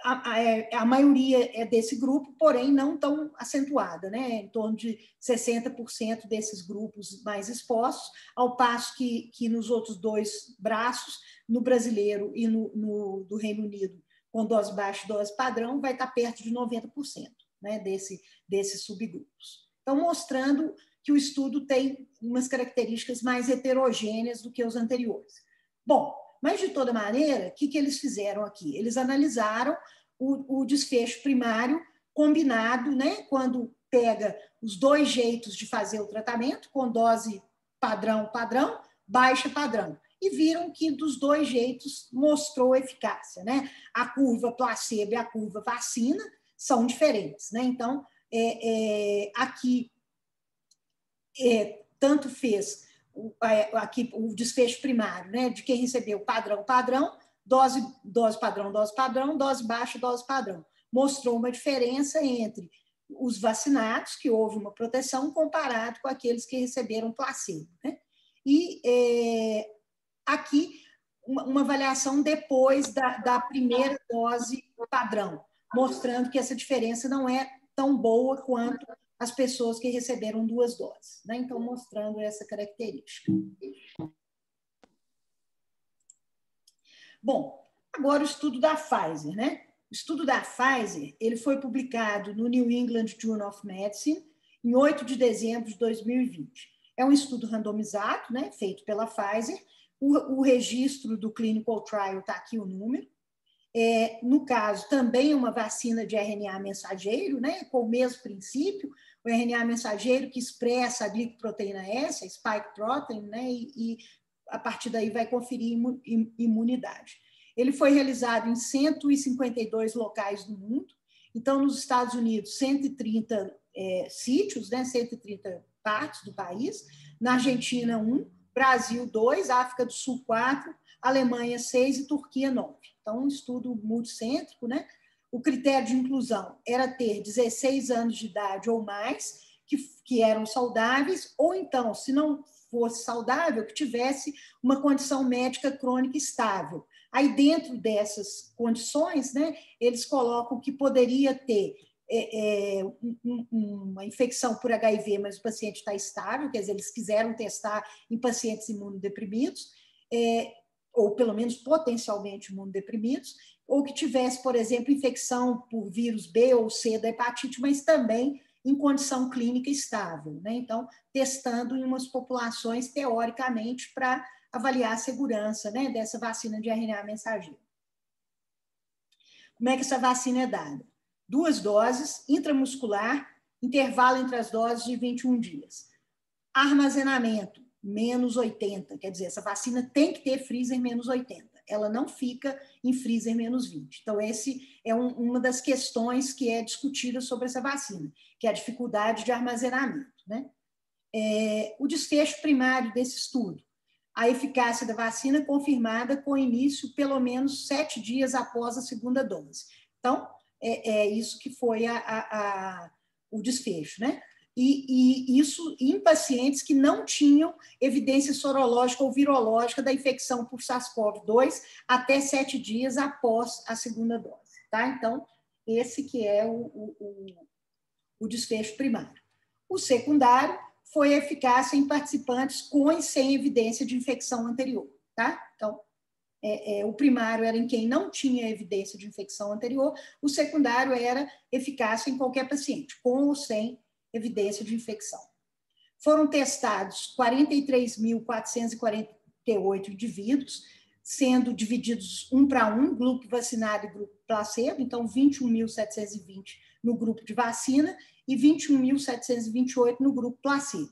a maioria é desse grupo, porém não tão acentuada, né? Em torno de 60% desses grupos mais expostos, ao passo que nos outros 2 braços, no brasileiro e no do Reino Unido, com dose baixa e dose padrão, vai estar perto de 90%, né, desses subgrupos. Então, mostrando que o estudo tem umas características mais heterogêneas do que os anteriores. Bom, mas, de toda maneira, o que eles fizeram aqui? Eles analisaram o desfecho primário combinado, né, quando pega os 2 jeitos de fazer o tratamento, com dose padrão, baixa, padrão. E viram que dos 2 jeitos mostrou eficácia, né? A curva placebo e a curva vacina são diferentes, né? Então, aqui, tanto fez aqui o desfecho primário, né, de quem recebeu padrão, dose padrão, dose baixa, dose padrão. Mostrou uma diferença entre os vacinados, que houve uma proteção, comparado com aqueles que receberam placebo, né? E aqui, uma avaliação depois da primeira dose padrão, mostrando que essa diferença não é tão boa quanto as pessoas que receberam 2 doses, né? Então, mostrando essa característica. Bom, agora o estudo da Pfizer, né? O estudo da Pfizer, ele foi publicado no New England Journal of Medicine em 8 de dezembro de 2020. É um estudo randomizado, né, feito pela Pfizer. O registro do clinical trial está aqui o número. No caso, também uma vacina de RNA mensageiro, né, com o mesmo princípio, o RNA mensageiro que expressa a glicoproteína S, a spike protein, né, e a partir daí vai conferir imunidade. Ele foi realizado em 152 locais do mundo. Então, nos Estados Unidos, 130 sítios, né, 130 partes do país. Na Argentina, 1, Brasil, 2, África do Sul, 4, Alemanha, 6 e Turquia, 9. Então, um estudo multicêntrico, né? O critério de inclusão era ter 16 anos de idade ou mais, que eram saudáveis, ou então, se não fosse saudável, que tivesse uma condição médica crônica estável. Aí, dentro dessas condições, né, eles colocam que poderia ter uma infecção por HIV, mas o paciente está estável, quer dizer, eles quiseram testar em pacientes imunodeprimidos, ou pelo menos potencialmente imunodeprimidos, ou que tivesse, por exemplo, infecção por vírus B ou C da hepatite, mas também em condição clínica estável, né? Então, testando em umas populações, teoricamente, para avaliar a segurança, né, dessa vacina de RNA mensageiro. Como é que essa vacina é dada? 2 doses, intramuscular, intervalo entre as doses de 21 dias. Armazenamento, menos 80, quer dizer, essa vacina tem que ter freezer menos 80. Ela não fica em freezer menos 20. Então, esse é uma das questões que é discutida sobre essa vacina, que é a dificuldade de armazenamento, né? O desfecho primário desse estudo, a eficácia da vacina confirmada com início pelo menos 7 dias após a segunda dose. Então, é isso que foi o desfecho, né? E isso em pacientes que não tinham evidência sorológica ou virológica da infecção por SARS-CoV-2 até 7 dias após a segunda dose, tá? Então, esse que é o desfecho primário. O secundário foi a eficácia em participantes com e sem evidência de infecção anterior, tá? Então, o primário era em quem não tinha evidência de infecção anterior, o secundário era eficácia em qualquer paciente, com ou sem evidência de infecção. Foram testados 43.448 indivíduos, sendo divididos 1 para 1, grupo vacinado e grupo placebo, então 21.720 no grupo de vacina e 21.728 no grupo placebo.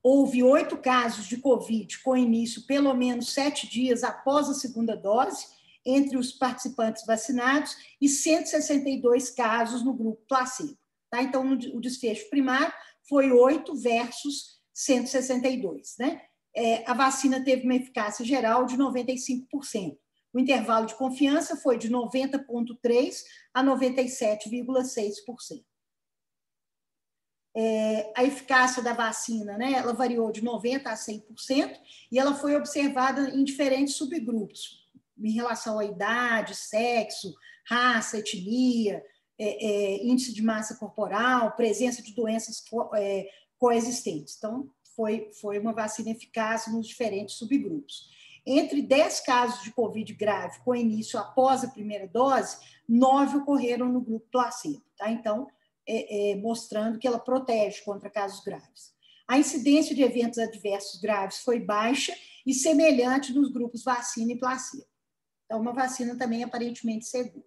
Houve 8 casos de Covid com início pelo menos 7 dias após a segunda dose, entre os participantes vacinados, e 162 casos no grupo placebo. Tá? Então, o desfecho primário foi 8 versus 162. Né? A vacina teve uma eficácia geral de 95%. O intervalo de confiança foi de 90,3% a 97,6%. A eficácia da vacina, né, ela variou de 90% a 100% e ela foi observada em diferentes subgrupos, em relação à idade, sexo, raça, etnia, índice de massa corporal, presença de doenças coexistentes. Então, foi uma vacina eficaz nos diferentes subgrupos. Entre 10 casos de Covid grave com início após a primeira dose, 9 ocorreram no grupo placebo. Tá? Então, mostrando que ela protege contra casos graves. A incidência de eventos adversos graves foi baixa e semelhante nos grupos vacina e placebo. Então, uma vacina também aparentemente segura.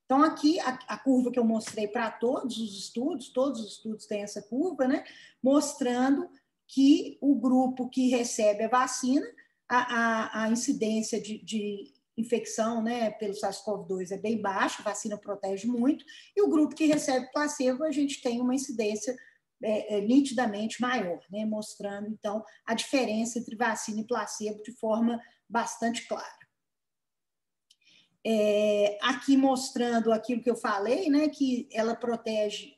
Então, aqui, a curva que eu mostrei para todos os estudos têm essa curva, né? Mostrando que o grupo que recebe a vacina, a incidência de infecção, né, pelo SARS-CoV-2 é bem baixa, a vacina protege muito, e o grupo que recebe placebo, a gente tem uma incidência nitidamente maior, né, mostrando, então, a diferença entre vacina e placebo de forma bastante clara. Aqui mostrando aquilo que eu falei, né, que ela protege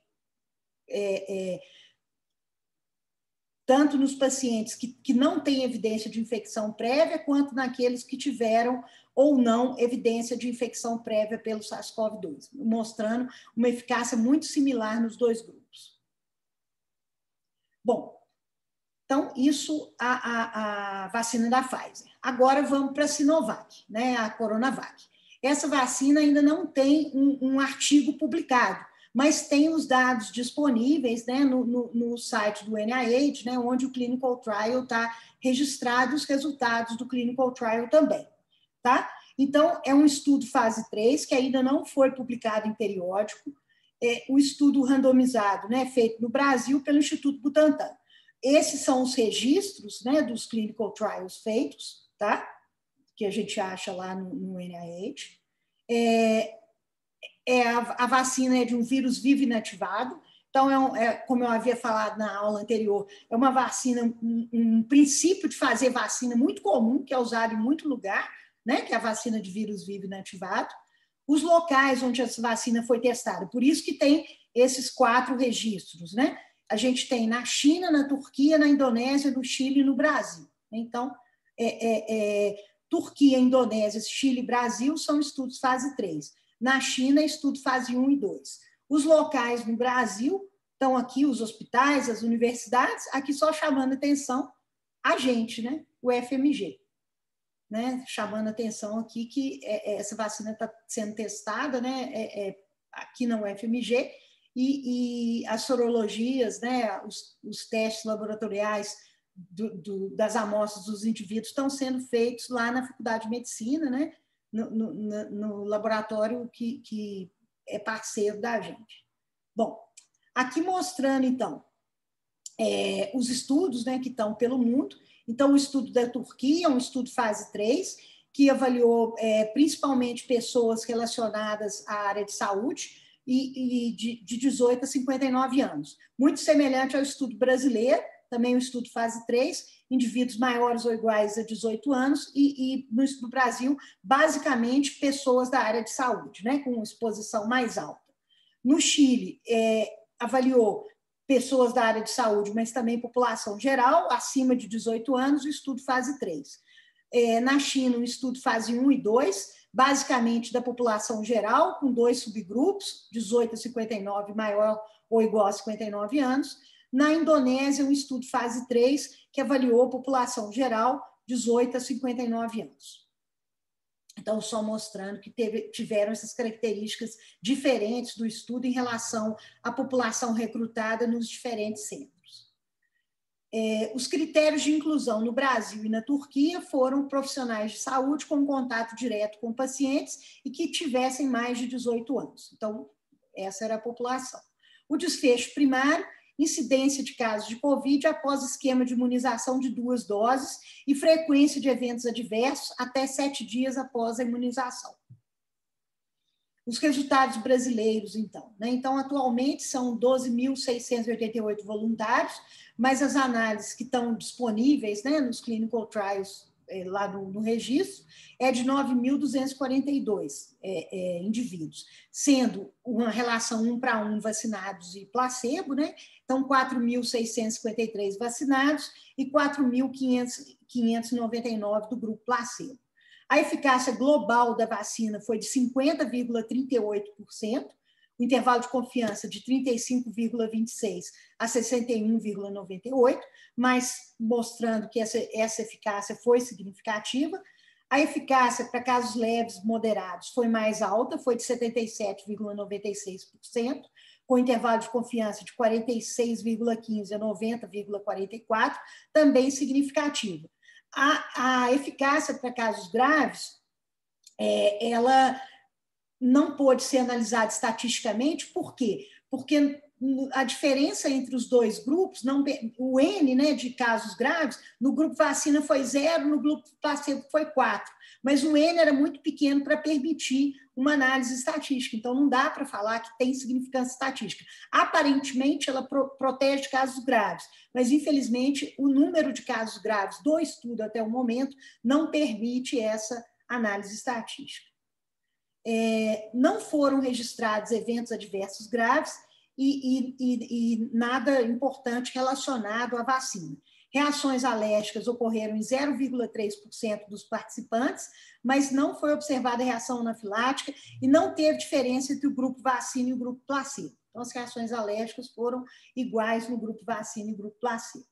tanto nos pacientes que não têm evidência de infecção prévia, quanto naqueles que tiveram ou não evidência de infecção prévia pelo SARS-CoV-2, mostrando uma eficácia muito similar nos dois grupos. Bom, então, isso a vacina da Pfizer. Agora vamos para a Sinovac, né, a Coronavac. Essa vacina ainda não tem um artigo publicado, mas tem os dados disponíveis, né, no site do NIH, né, onde o Clinical Trial está registrado, os resultados do Clinical Trial também. Tá? Então, é um estudo fase 3, que ainda não foi publicado em periódico, o estudo randomizado, né, feito no Brasil pelo Instituto Butantan. Esses são os registros, né, dos clinical trials feitos, tá? Que a gente acha lá no NIH. A vacina é de um vírus vivo inativado, então, como eu havia falado na aula anterior, é uma vacina, um princípio de fazer vacina muito comum, que é usado em muito lugar, né, que é a vacina de vírus vivo inativado. Os locais onde essa vacina foi testada, por isso que tem esses 4 registros, né? A gente tem na China, na Turquia, na Indonésia, no Chile e no Brasil. Então, Turquia, Indonésia, Chile e Brasil são estudos fase 3. Na China, estudo fase 1 e 2. Os locais no Brasil estão aqui, os hospitais, as universidades, aqui só chamando atenção a gente, né? O FMG. Né? Chamando atenção aqui que essa vacina está sendo testada, né? Aqui na UFMG, e as sorologias, né, os testes laboratoriais das amostras dos indivíduos estão sendo feitos lá na Faculdade de Medicina, né, no laboratório que é parceiro da gente. Bom, aqui mostrando, então, os estudos, né, que estão pelo mundo. Então, o estudo da Turquia é um estudo fase 3, que avaliou principalmente pessoas relacionadas à área de saúde, e de 18 a 59 anos. Muito semelhante ao estudo brasileiro, também o estudo fase 3, indivíduos maiores ou iguais a 18 anos, e no Brasil, basicamente, pessoas da área de saúde, né, com exposição mais alta. No Chile, avaliou pessoas da área de saúde, mas também população geral, acima de 18 anos, o estudo fase 3. Na China, o estudo fase 1 e 2, basicamente da população geral, com 2 subgrupos, 18 a 59, maior ou igual a 59 anos. Na Indonésia, um estudo fase 3, que avaliou a população geral, 18 a 59 anos. Então, só mostrando que tiveram essas características diferentes do estudo em relação à população recrutada nos diferentes centros. Os critérios de inclusão no Brasil e na Turquia foram profissionais de saúde com contato direto com pacientes e que tivessem mais de 18 anos. Então, essa era a população. O desfecho primário, incidência de casos de Covid após esquema de imunização de 2 doses e frequência de eventos adversos até 7 dias após a imunização. Os resultados brasileiros, então. Né? Então, atualmente, são 12.688 voluntários, mas as análises que estão disponíveis, né, nos clinical trials, lá no registro, é de 9.242 indivíduos, sendo uma relação 1:1 vacinados e placebo, né? Então, 4.653 vacinados e 4.599 do grupo placebo. A eficácia global da vacina foi de 50,38%, o intervalo de confiança de 35,26% a 61,98%, mas mostrando que essa eficácia foi significativa. A eficácia para casos leves, moderados, foi mais alta, foi de 77,96%, com intervalo de confiança de 46,15% a 90,44%, também significativa. A eficácia para casos graves, ela não pôde ser analisada estatisticamente, por quê? Porque a diferença entre os 2 grupos, o N, né, de casos graves, no grupo vacina foi 0, no grupo placebo foi 4, mas o N era muito pequeno para permitir uma análise estatística, então não dá para falar que tem significância estatística. Aparentemente, ela protege de casos graves, mas infelizmente o número de casos graves do estudo até o momento não permite essa análise estatística. Não foram registrados eventos adversos graves e nada importante relacionado à vacina. Reações alérgicas ocorreram em 0,3% dos participantes, mas não foi observada reação anafilática e não teve diferença entre o grupo vacina e o grupo placebo. Então, as reações alérgicas foram iguais no grupo vacina e grupo placebo.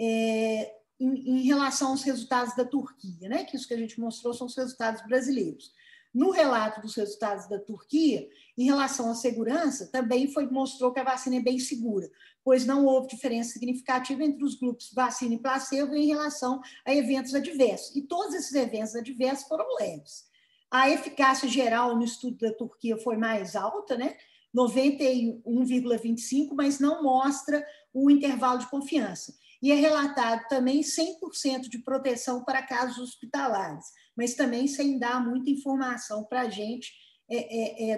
Em relação aos resultados da Turquia, né, que isso que a gente mostrou são os resultados brasileiros. No relato dos resultados da Turquia, em relação à segurança, também mostrou que a vacina é bem segura, pois não houve diferença significativa entre os grupos vacina e placebo em relação a eventos adversos. E todos esses eventos adversos foram leves. A eficácia geral no estudo da Turquia foi mais alta, né? 91,25, mas não mostra o intervalo de confiança. E é relatado também 100% de proteção para casos hospitalares, mas também sem dar muita informação para a gente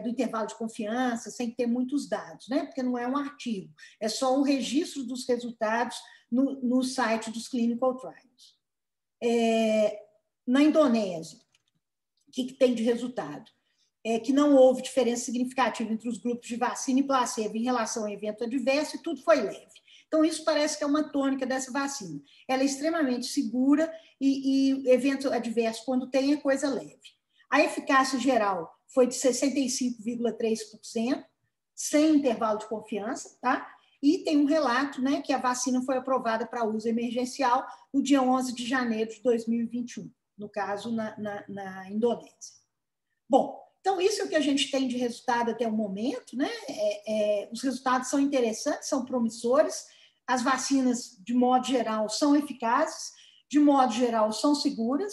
do intervalo de confiança, sem ter muitos dados, né? Porque não é um artigo, é só o registro dos resultados no site dos Clinical Trials. Na Indonésia, o que tem de resultado? Que não houve diferença significativa entre os grupos de vacina e placebo em relação ao evento adverso e tudo foi leve. Então, isso parece que é uma tônica dessa vacina. Ela é extremamente segura e evento adverso, quando tem, é coisa leve. A eficácia geral foi de 65,3%, sem intervalo de confiança, tá? E tem um relato, né, que a vacina foi aprovada para uso emergencial no dia 11 de janeiro de 2021, no caso, na Indonésia. Bom, então, isso é o que a gente tem de resultado até o momento, né? Os resultados são interessantes, são promissores, as vacinas, de modo geral, são eficazes, de modo geral, são seguras,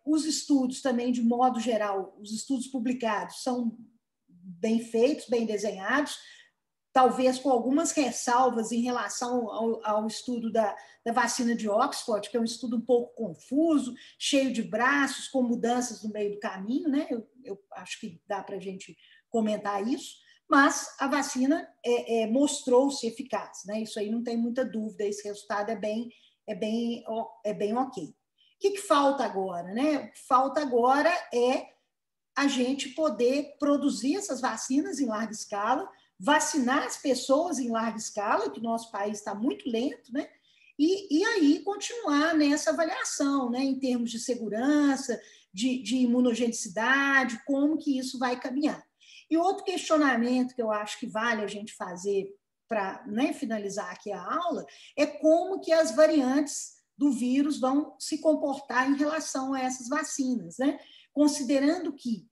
os estudos também, de modo geral, os estudos publicados são bem feitos, bem desenhados, talvez com algumas ressalvas em relação ao estudo da vacina de Oxford, que é um estudo um pouco confuso, cheio de braços, com mudanças no meio do caminho, né? Eu acho que dá para a gente comentar isso, mas a vacina mostrou-se eficaz, né? Isso aí não tem muita dúvida, esse resultado é bem ok. O que falta agora, né? O que falta agora é a gente poder produzir essas vacinas em larga escala, vacinar as pessoas em larga escala, que o nosso país está muito lento, né? E aí continuar nessa avaliação, né? Em termos de segurança, de imunogenicidade, como que isso vai caminhar. E outro questionamento que eu acho que vale a gente fazer para, né, finalizar aqui a aula é como que as variantes do vírus vão se comportar em relação a essas vacinas, né? Considerando que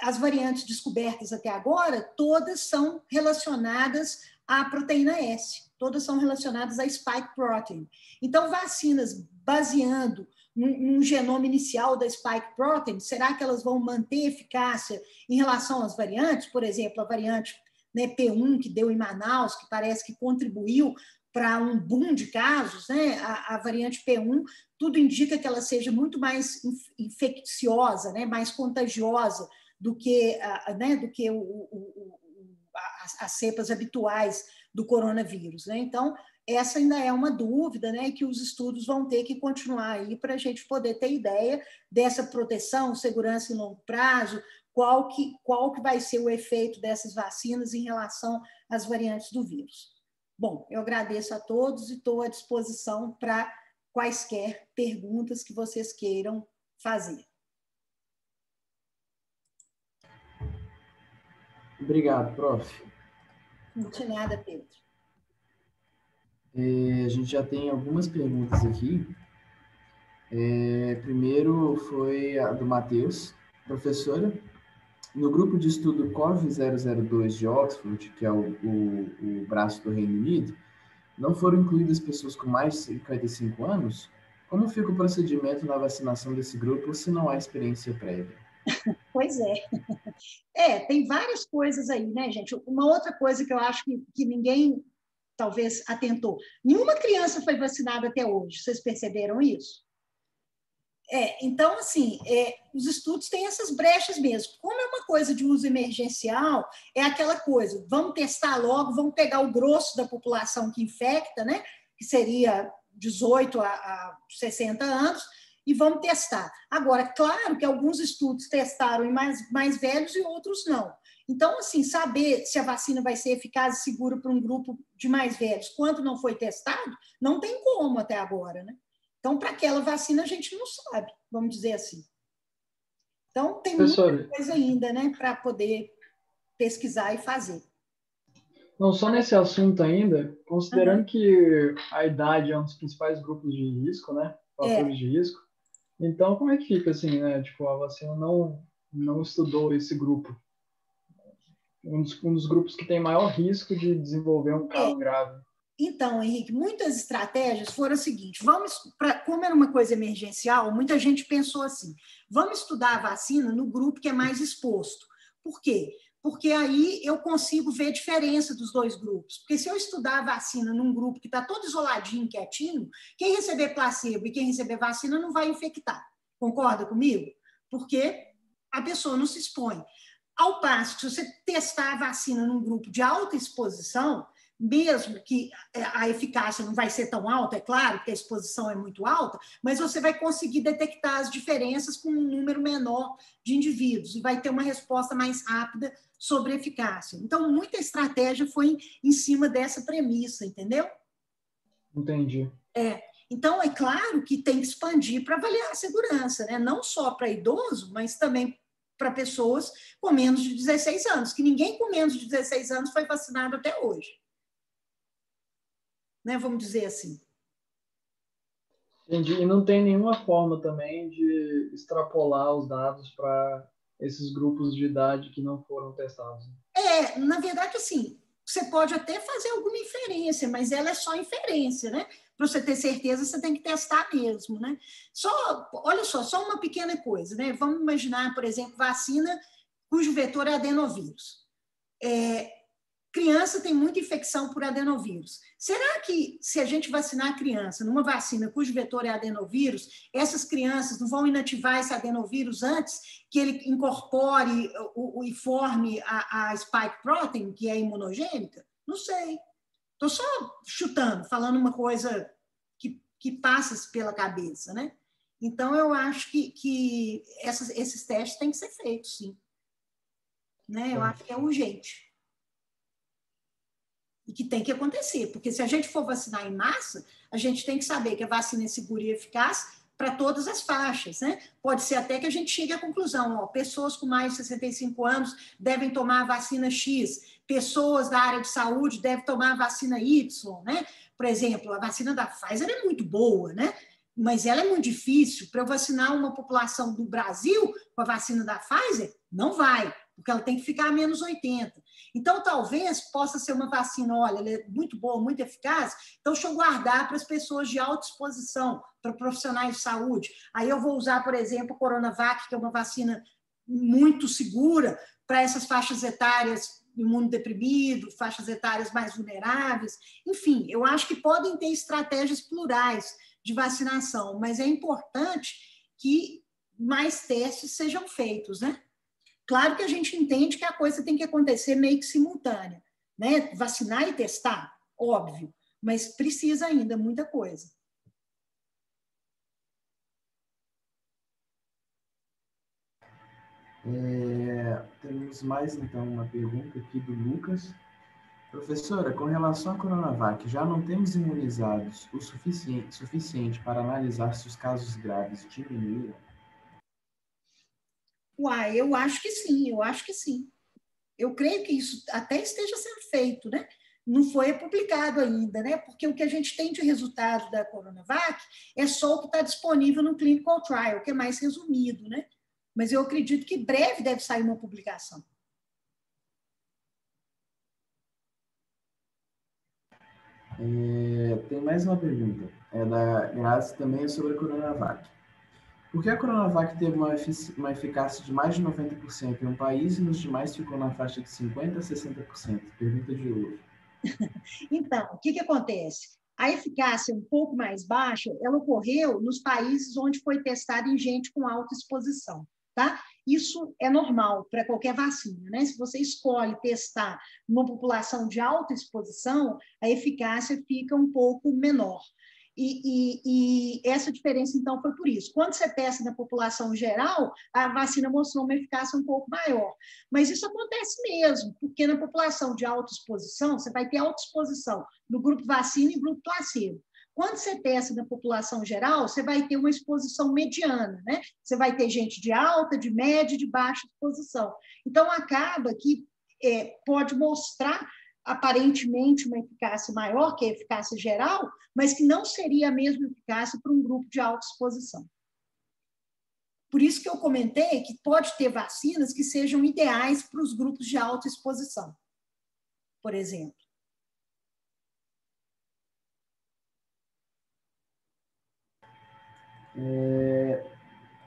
as variantes descobertas até agora, todas são relacionadas à proteína S, todas são relacionadas à spike protein. Então, vacinas baseando num genoma inicial da spike protein, será que elas vão manter eficácia em relação às variantes? Por exemplo, a variante, né, P1, que deu em Manaus, que parece que contribuiu para um boom de casos, né? A variante P1, tudo indica que ela seja muito mais infecciosa, né? Mais contagiosa do que as cepas habituais do coronavírus, né? Então, essa ainda é uma dúvida, né, que os estudos vão ter que continuar aí para a gente poder ter ideia dessa proteção, segurança em longo prazo, qual que vai ser o efeito dessas vacinas em relação às variantes do vírus. Bom, eu agradeço a todos e estou à disposição para quaisquer perguntas que vocês queiram fazer. Obrigado, prof. Não tinha nada, Pedro. A gente já tem algumas perguntas aqui. Primeiro foi a do Matheus. Professora, no grupo de estudo COV-002 de Oxford, que é o braço do Reino Unido, não foram incluídas pessoas com mais de 55 anos? Como fica o procedimento na vacinação desse grupo se não há experiência prévia? Pois é. Tem várias coisas aí, né, gente? Uma outra coisa que eu acho que ninguém talvez atentou. Nenhuma criança foi vacinada até hoje, vocês perceberam isso? Então, assim, os estudos têm essas brechas mesmo. Como é uma coisa de uso emergencial, é aquela coisa, vamos testar logo, vamos pegar o grosso da população que infecta, né? Que seria 18 a 60 anos, e vamos testar. Agora, claro que alguns estudos testaram em mais velhos e outros não. Então, assim, saber se a vacina vai ser eficaz e segura para um grupo de mais velhos, quando não foi testado, não tem como até agora, né? Então, para aquela vacina, a gente não sabe, vamos dizer assim. Então, tem muita coisa ainda, né, para poder pesquisar e fazer. Não, só nesse assunto ainda, considerando que a idade é um dos principais grupos de risco, né? Fatores de risco. Então, como é que fica assim, né? Tipo, a vacina não estudou esse grupo. Um dos grupos que tem maior risco de desenvolver um caso grave. Então, Henrique, muitas estratégias foram as seguintes. Como era uma coisa emergencial, muita gente pensou assim, vamos estudar a vacina no grupo que é mais exposto. Por quê? Porque aí eu consigo ver a diferença dos dois grupos. Porque se eu estudar a vacina num grupo que está todo isoladinho, quietinho, quem receber placebo e quem receber vacina não vai infectar. Concorda comigo? Porque a pessoa não se expõe. Ao passo que, se você testar a vacina num grupo de alta exposição, mesmo que a eficácia não vai ser tão alta, é claro, porque a exposição é muito alta, mas você vai conseguir detectar as diferenças com um número menor de indivíduos e vai ter uma resposta mais rápida sobre a eficácia. Então, muita estratégia foi em cima dessa premissa, entendeu? Entendi. Então, é claro que tem que expandir para avaliar a segurança, né? Não só para idoso, mas também para pessoas com menos de 16 anos, que ninguém com menos de 16 anos foi vacinado até hoje. Né, vamos dizer assim. Entendi. E não tem nenhuma forma também de extrapolar os dados para esses grupos de idade que não foram testados. Na verdade, assim, você pode até fazer alguma inferência, mas ela é só inferência, né? Para você ter certeza, você tem que testar mesmo, né? Olha só uma pequena coisa, né? Vamos imaginar, por exemplo, vacina cujo vetor é adenovírus. Criança tem muita infecção por adenovírus. Será que, se a gente vacinar a criança numa vacina cujo vetor é adenovírus, essas crianças não vão inativar esse adenovírus antes que ele incorpore e forme a spike protein, que é imunogênica? Não sei. Estou só chutando, falando uma coisa que passa pela cabeça, né? Então, eu acho que esses testes têm que ser feitos, sim. Né? Eu acho que é urgente. E que tem que acontecer, porque se a gente for vacinar em massa, a gente tem que saber que a vacina é segura e eficaz para todas as faixas, né? Pode ser até que a gente chegue à conclusão, pessoas com mais de 65 anos devem tomar a vacina X, pessoas da área de saúde devem tomar a vacina Y, né? Por exemplo, a vacina da Pfizer é muito boa, né? Mas ela é muito difícil. Para eu vacinar uma população do Brasil com a vacina da Pfizer, não vai, porque ela tem que ficar a menos 80. Então, talvez possa ser uma vacina, olha, ela é muito boa, muito eficaz, então deixa eu guardar para as pessoas de alta exposição, para profissionais de saúde. Aí eu vou usar, por exemplo, a Coronavac, que é uma vacina muito segura para essas faixas etárias imunodeprimido, faixas etárias mais vulneráveis. Enfim, eu acho que podem ter estratégias plurais de vacinação, mas é importante que mais testes sejam feitos, né? Claro que a gente entende que a coisa tem que acontecer meio que simultânea, né? Vacinar e testar, óbvio, mas precisa ainda muita coisa. Temos mais, então, uma pergunta aqui do Lucas. Professora, com relação à Coronavac, já não temos imunizados o suficiente para analisar se os casos graves diminuíram? Eu acho que sim, eu acho que sim. Eu creio que isso até esteja sendo feito, né? Não foi publicado ainda, né? Porque o que a gente tem de resultado da Coronavac é só o que está disponível no Clinical Trial, que é mais resumido, né? Mas eu acredito que breve deve sair uma publicação. Tem mais uma pergunta. É da Grazi, também é sobre a Coronavac. Por que a Coronavac teve uma eficácia de mais de 90% em um país e nos demais ficou na faixa de 50% a 60%? Pergunta de ouro. Então, o que acontece? A eficácia um pouco mais baixa, ela ocorreu nos países onde foi testada em gente com alta exposição, tá? Isso é normal para qualquer vacina, né? Se você escolhe testar numa população de alta exposição, a eficácia fica um pouco menor. E essa diferença, então, foi por isso. Quando você testa na população geral, a vacina mostrou uma eficácia um pouco maior. Mas isso acontece mesmo, porque na população de alta exposição, você vai ter alta exposição no grupo vacina e grupo placebo. Quando você testa na população geral, você vai ter uma exposição mediana, né? Você vai ter gente de alta, de média e de baixa exposição. Então, acaba que pode mostrar aparentemente uma eficácia maior, que é a eficácia geral, mas que não seria a mesma eficácia para um grupo de alta exposição. Por isso que eu comentei que pode ter vacinas que sejam ideais para os grupos de alta exposição, por exemplo.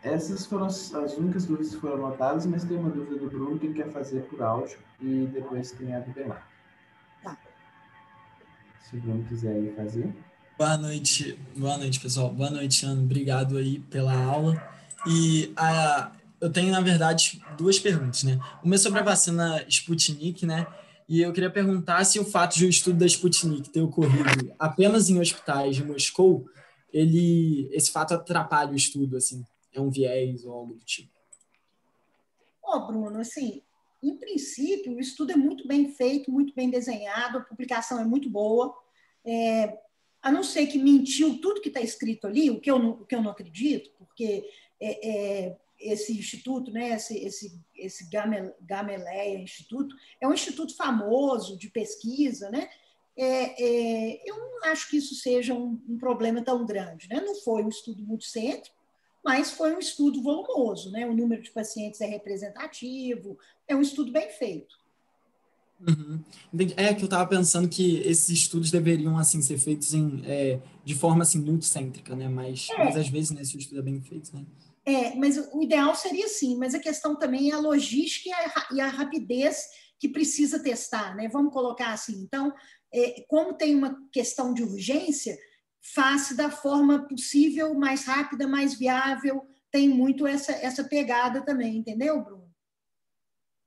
Essas foram as únicas dúvidas que foram anotadas, mas tem uma dúvida do Bruno que ele quer fazer por áudio e depois tem a do Bernardo. Tá. Se o Bruno quiser ir fazer. Boa noite, pessoal. Boa noite, Ana. Obrigado aí pela aula. E eu tenho, na verdade, duas perguntas, né? Uma é sobre a vacina Sputnik, né? E eu queria perguntar se o fato de o estudo da Sputnik ter ocorrido apenas em hospitais de Moscou, esse fato atrapalha o estudo, assim? É um viés ou algo do tipo? Bruno, assim, em princípio, o estudo é muito bem feito, muito bem desenhado, a publicação é muito boa. A não ser que mentiu tudo que está escrito ali, o que eu não acredito, porque esse instituto, né, esse Gamaleya Instituto, é um instituto famoso de pesquisa, né? Eu não acho que isso seja um problema tão grande, né? Não foi um estudo multicêntrico, mas foi um estudo volumoso, né? O número de pacientes é representativo, é um estudo bem feito. Uhum. É que eu estava pensando que esses estudos deveriam assim ser feitos de forma assim multicêntrica, né? Mas às vezes, né, se o estudo é bem feito, né? Mas o ideal seria sim, mas a questão também é a logística e a rapidez que precisa testar, né? Vamos colocar assim. Então, como tem uma questão de urgência, faz da forma possível, mais rápida, mais viável, tem muito essa pegada também, entendeu, Bruno?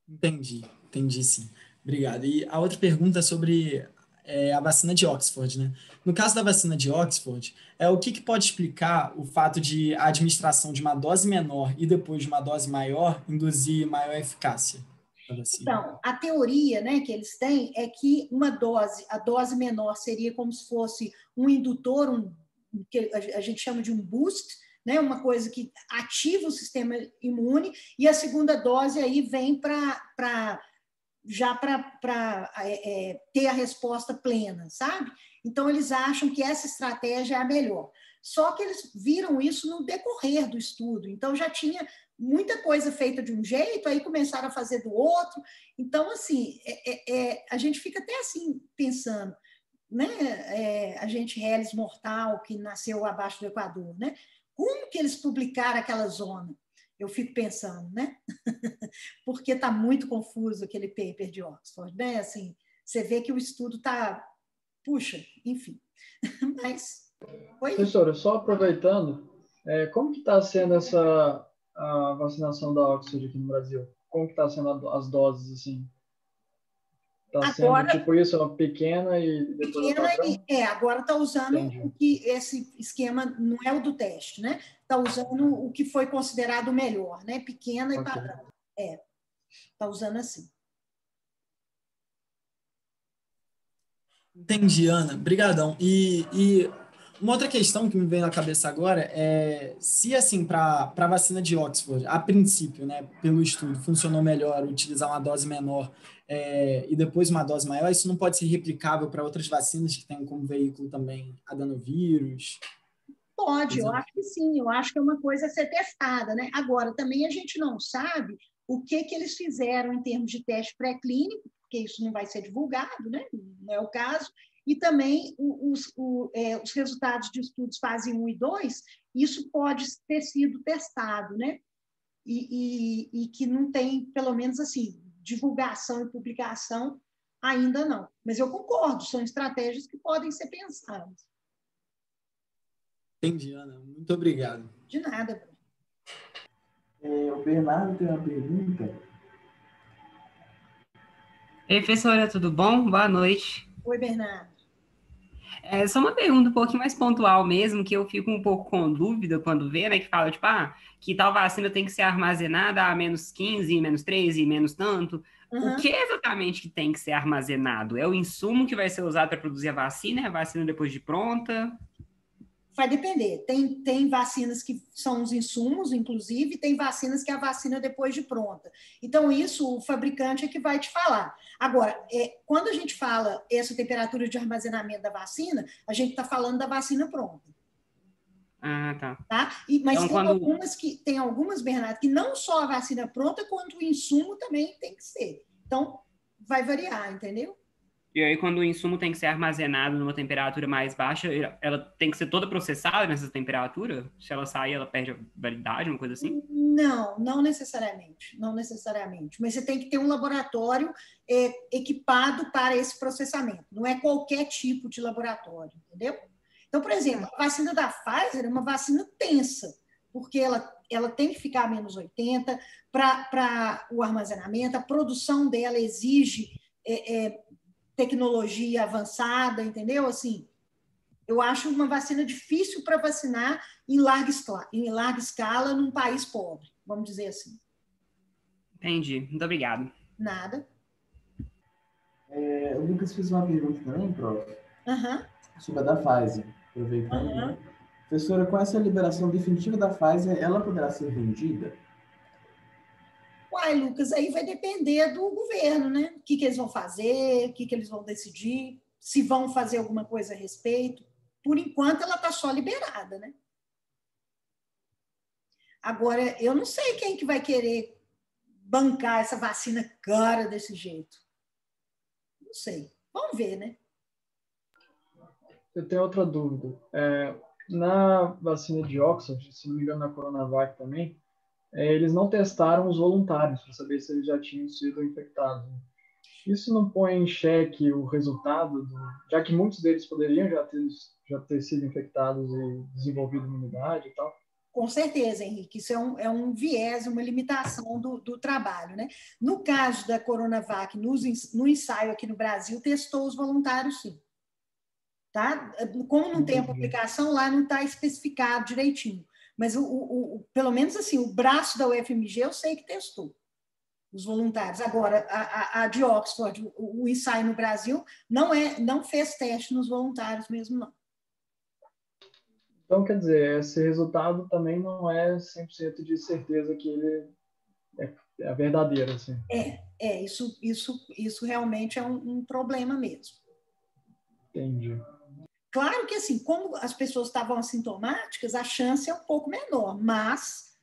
Entendi sim. Obrigado. E a outra pergunta é sobre a vacina de Oxford, né? No caso da vacina de Oxford, o que pode explicar o fato de a administração de uma dose menor e depois de uma dose maior induzir maior eficácia da vacina? Então, a teoria, né, que eles têm é que a dose menor seria como se fosse um indutor, que a gente chama de um boost, né, uma coisa que ativa o sistema imune, e a segunda dose aí vem para ter a resposta plena, sabe? Então, eles acham que essa estratégia é a melhor. Só que eles viram isso no decorrer do estudo. Então, já tinha muita coisa feita de um jeito, aí começaram a fazer do outro. Então, assim, a gente fica até assim, pensando, né? A gente Hellis mortal, que nasceu abaixo do Equador, né? Como que eles publicaram aquela zona? Eu fico pensando, né? Porque está muito confuso aquele paper de Oxford, né? Assim, você vê que o estudo está... Puxa, enfim. Mas foi... Professora, só aproveitando, como que está sendo a vacinação da Oxford aqui no Brasil? Como que está sendo as doses, assim? Está sendo tipo isso, uma pequena e depois o padrão? Agora está usando Entendi. esse esquema, não é o do teste, né? Está usando o que foi considerado o melhor, né? Pequena e padrão. Está usando assim. Entendi, Ana. Obrigadão. E uma outra questão que me veio na cabeça agora é se, assim, para a vacina de Oxford, a princípio, né, pelo estudo, funcionou melhor utilizar uma dose menor e depois uma dose maior, isso não pode ser replicável para outras vacinas que têm como veículo também adenovírus? Pode, eu acho que sim, eu acho que é uma coisa a ser testada, né? Agora, também a gente não sabe o que eles fizeram em termos de teste pré-clínico, porque isso não vai ser divulgado, né? Não é o caso, e também os resultados de estudos fase 1 e 2, isso pode ter sido testado, né? E que não tem, pelo menos assim, divulgação e publicação ainda não. Mas eu concordo, são estratégias que podem ser pensadas. Entendi, Ana. Muito obrigado. De nada, Bruno. O Bernardo tem uma pergunta. Ei, professora, tudo bom? Boa noite. Oi, Bernardo. É só uma pergunta um pouquinho mais pontual mesmo, que eu fico um pouco com dúvida quando vê, né, que fala, tipo, que tal vacina tem que ser armazenada a -15, -13, menos tanto. O Uhum. que exatamente que tem que ser armazenado? É o insumo que vai ser usado para produzir a vacina? É a vacina depois de pronta? Vai depender. Tem vacinas que são os insumos, inclusive, tem vacinas que é a vacina depois de pronta. Então, isso o fabricante é que vai te falar. Agora, quando a gente fala essa temperatura de armazenamento da vacina, a gente está falando da vacina pronta. Ah, tá. Tá? Mas Então, tem algumas, Bernardo, que não só a vacina pronta, quanto o insumo também tem que ser. Então, vai variar, entendeu? E aí, quando o insumo tem que ser armazenado numa temperatura mais baixa, ela tem que ser toda processada nessa temperatura? Se ela sair, ela perde a validade, uma coisa assim? Não, não necessariamente. Não necessariamente. Mas você tem que ter um laboratório equipado para esse processamento. Não é qualquer tipo de laboratório, entendeu? Então, por exemplo, a vacina da Pfizer é uma vacina tensa, porque ela tem que ficar a -80 para o armazenamento, a produção dela exige tecnologia avançada, entendeu? Assim, eu acho uma vacina difícil para vacinar em larga escala num país pobre, vamos dizer assim. Entendi. Muito obrigado. Nada. O Lucas fez uma pergunta também, prof. Uhum. Sobre a da Pfizer, aproveitando, né? Professora, com essa liberação definitiva da Pfizer, ela poderá ser vendida? Uai, Lucas, aí vai depender do governo, né? O que eles vão fazer, o que eles vão decidir, se vão fazer alguma coisa a respeito. Por enquanto, ela está só liberada, né? Agora, eu não sei quem que vai querer bancar essa vacina cara desse jeito. Não sei. Vamos ver, né? Eu tenho outra dúvida. Na vacina de Oxford, se não me engano, na Coronavac também, eles não testaram os voluntários para saber se eles já tinham sido infectados. Isso não põe em xeque o resultado, já que muitos deles poderiam já ter sido infectados e desenvolvido imunidade e tal? Com certeza, Henrique, isso é um viés, uma limitação do trabalho, né? No caso da Coronavac, no ensaio aqui no Brasil, testou os voluntários, sim. Tá? Como não tem a publicação, lá não está especificado direitinho. Mas, pelo menos assim, o braço da UFMG eu sei que testou os voluntários. Agora, a de Oxford, o ensaio no Brasil, não fez teste nos voluntários mesmo, não. Então, quer dizer, esse resultado também não é 100% de certeza que ele é verdadeiro, assim. Isso realmente é um problema mesmo. Entendi. Claro que, assim, como as pessoas estavam assintomáticas, a chance é um pouco menor, mas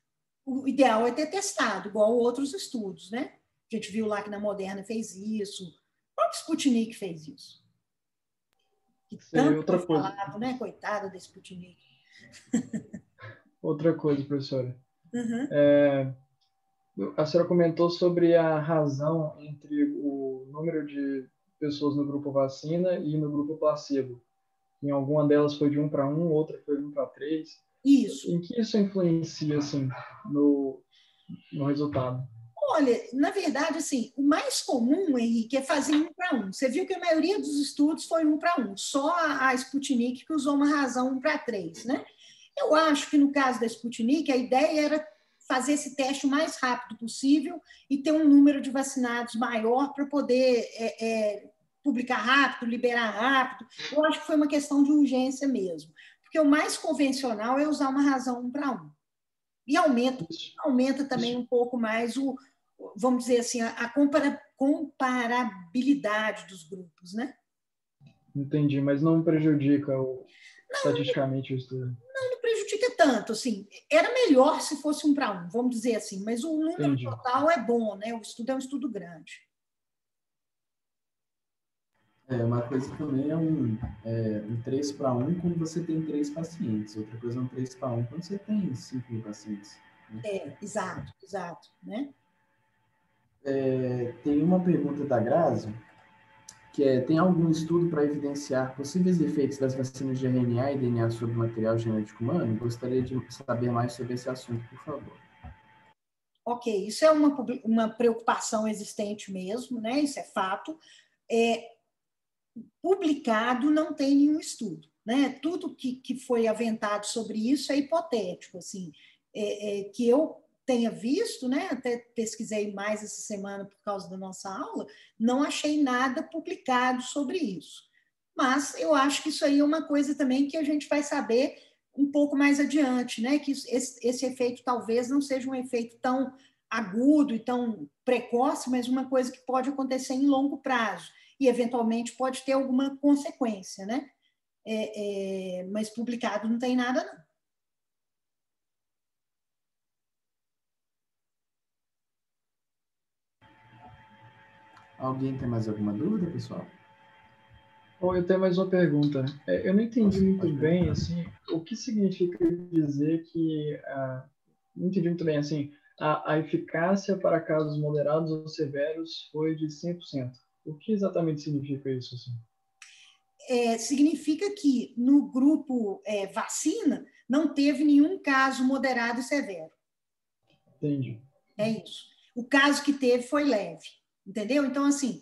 o ideal é ter testado, igual outros estudos, né? A gente viu lá que na Moderna fez isso, o próprio Sputnik fez isso. Que tanto foi falado, né? Coitada da Sputnik. Outra coisa, professora. Uhum. A senhora comentou sobre a razão entre o número de pessoas no grupo vacina e no grupo placebo. Em alguma delas foi de 1 para 1, outra foi de 1 para 3. Isso. Em que isso influencia, assim, no resultado? Olha, na verdade, assim, o mais comum, Henrique, é fazer 1 para 1. Você viu que a maioria dos estudos foi 1 para 1. Só a Sputnik que usou uma razão 1 para 3, né? Eu acho que no caso da Sputnik, a ideia era fazer esse teste o mais rápido possível e ter um número de vacinados maior para poder publicar rápido, liberar rápido. Eu acho que foi uma questão de urgência mesmo. Porque o mais convencional é usar uma razão 1 para 1. E aumenta também um pouco mais vamos dizer assim, a comparabilidade dos grupos, né? Entendi, mas não prejudica estatisticamente o estudo. Não prejudica tanto, assim. Era melhor se fosse 1 para 1, vamos dizer assim, mas o número total é bom, né? O estudo é um estudo grande. Uma coisa também é um 3 para 1 quando você tem 3 pacientes. Outra coisa é um 3 para 1 quando você tem 5 pacientes. Né? Exato, né? Tem uma pergunta da Grazi, que tem algum estudo para evidenciar possíveis efeitos das vacinas de RNA e DNA sobre o material genético humano? Gostaria de saber mais sobre esse assunto, por favor. Ok, isso é uma preocupação existente mesmo, né? Isso é fato. publicado não tem nenhum estudo, né? Tudo que foi aventado sobre isso é hipotético, assim, que eu tenha visto, né? Até pesquisei mais essa semana por causa da nossa aula, não achei nada publicado sobre isso. Mas eu acho que isso aí é uma coisa também que a gente vai saber um pouco mais adiante, né? Que esse efeito talvez não seja um efeito tão agudo e tão precoce, mas uma coisa que pode acontecer em longo prazo e, eventualmente, pode ter alguma consequência, né? Mas publicado não tem nada, não. Alguém tem mais alguma dúvida, pessoal? Bom, eu tenho mais uma pergunta. Eu não entendi muito bem, assim, o que significa dizer que... não entendi muito bem, assim, a eficácia para casos moderados ou severos foi de 100%. O que exatamente significa isso, assim? Significa que no grupo vacina não teve nenhum caso moderado e severo. Entendi. É isso. O caso que teve foi leve, entendeu? Então, assim,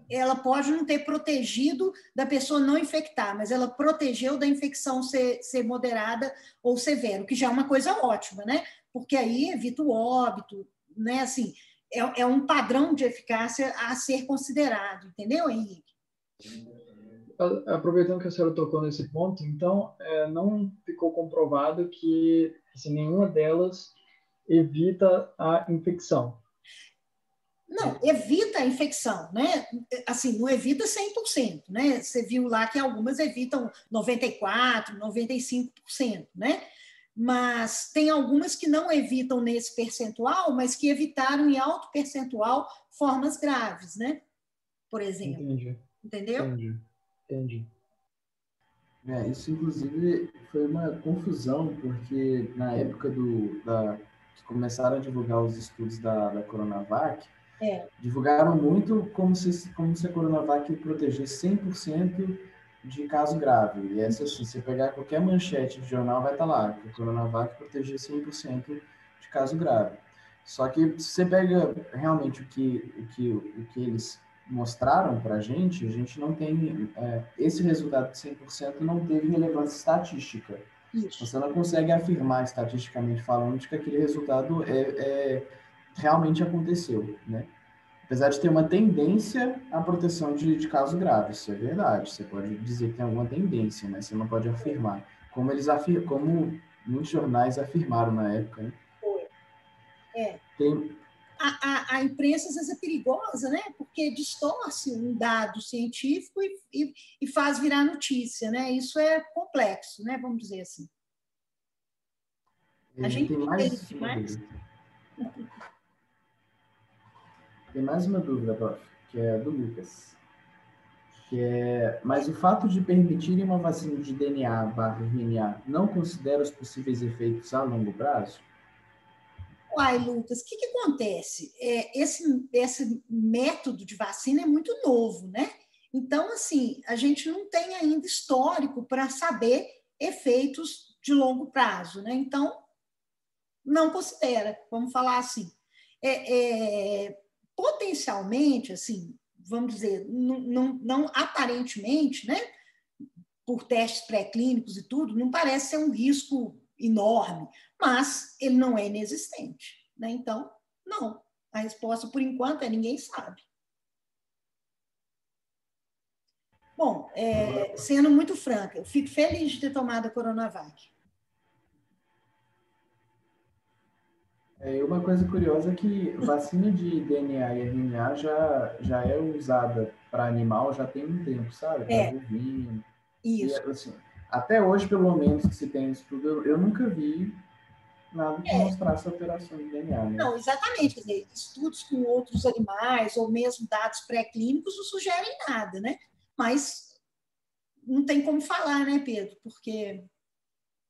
ela pode não ter protegido da pessoa não infectar, mas ela protegeu da infecção ser moderada ou severa, o que já é uma coisa ótima, né? Porque aí evita o óbito, né? Assim, é um padrão de eficácia a ser considerado, entendeu, Henrique? Aproveitando que a senhora tocou nesse ponto, então, não ficou comprovado que assim, nenhuma delas evita a infecção. Não, evita a infecção, né? Assim, não evita 100%, né? Você viu lá que algumas evitam 94%, 95%, né? Mas tem algumas que não evitam nesse percentual, mas que evitaram em alto percentual formas graves, né? Por exemplo. Entendi. Entendeu? Entendi. Isso, inclusive, foi uma confusão, porque na época que começaram a divulgar os estudos da Coronavac, divulgaram muito como se a Coronavac protegesse 100% de caso grave. E essa, assim, se você pegar qualquer manchete de jornal, vai estar lá, que a Coronavac protegia 100% de caso grave. Só que se você pega realmente o que eles mostraram para a gente não tem... esse resultado de 100% não teve relevância estatística. Isso. Você não consegue afirmar, estatisticamente falando, de que aquele resultado realmente aconteceu, né? Apesar de ter uma tendência à proteção de casos graves, isso é verdade. Você pode dizer que tem alguma tendência, mas você não pode afirmar. Como muitos jornais afirmaram na época, né? A imprensa às vezes é perigosa, né? Porque distorce um dado científico e faz virar notícia, né? Isso é complexo, né? Vamos dizer assim. A gente tem mais uma dúvida, prof, que é a do Lucas. Mas o fato de permitirem uma vacina de DNA/RNA não considera os possíveis efeitos a longo prazo? Uai, Lucas, o que acontece? Esse método de vacina é muito novo, né? Então, assim, a gente não tem ainda histórico para saber efeitos de longo prazo, né? Então, não considera, vamos falar assim. Potencialmente, assim, vamos dizer, não aparentemente, né? Por testes pré-clínicos e tudo, não parece ser um risco enorme, mas ele não é inexistente, né? Então, não. A resposta, por enquanto, ninguém sabe. Bom, sendo muito franca, eu fico feliz de ter tomado a Coronavac. Uma coisa curiosa é que vacina de DNA e RNA já é usada para animal já tem um tempo, sabe? Para bovino. Isso. E, assim, até hoje, pelo menos, que se tem estudo, eu nunca vi nada que mostrasse alteração de DNA, né? Não, exatamente. Quer dizer, estudos com outros animais ou mesmo dados pré-clínicos não sugerem nada, né? Mas não tem como falar, né, Pedro? Porque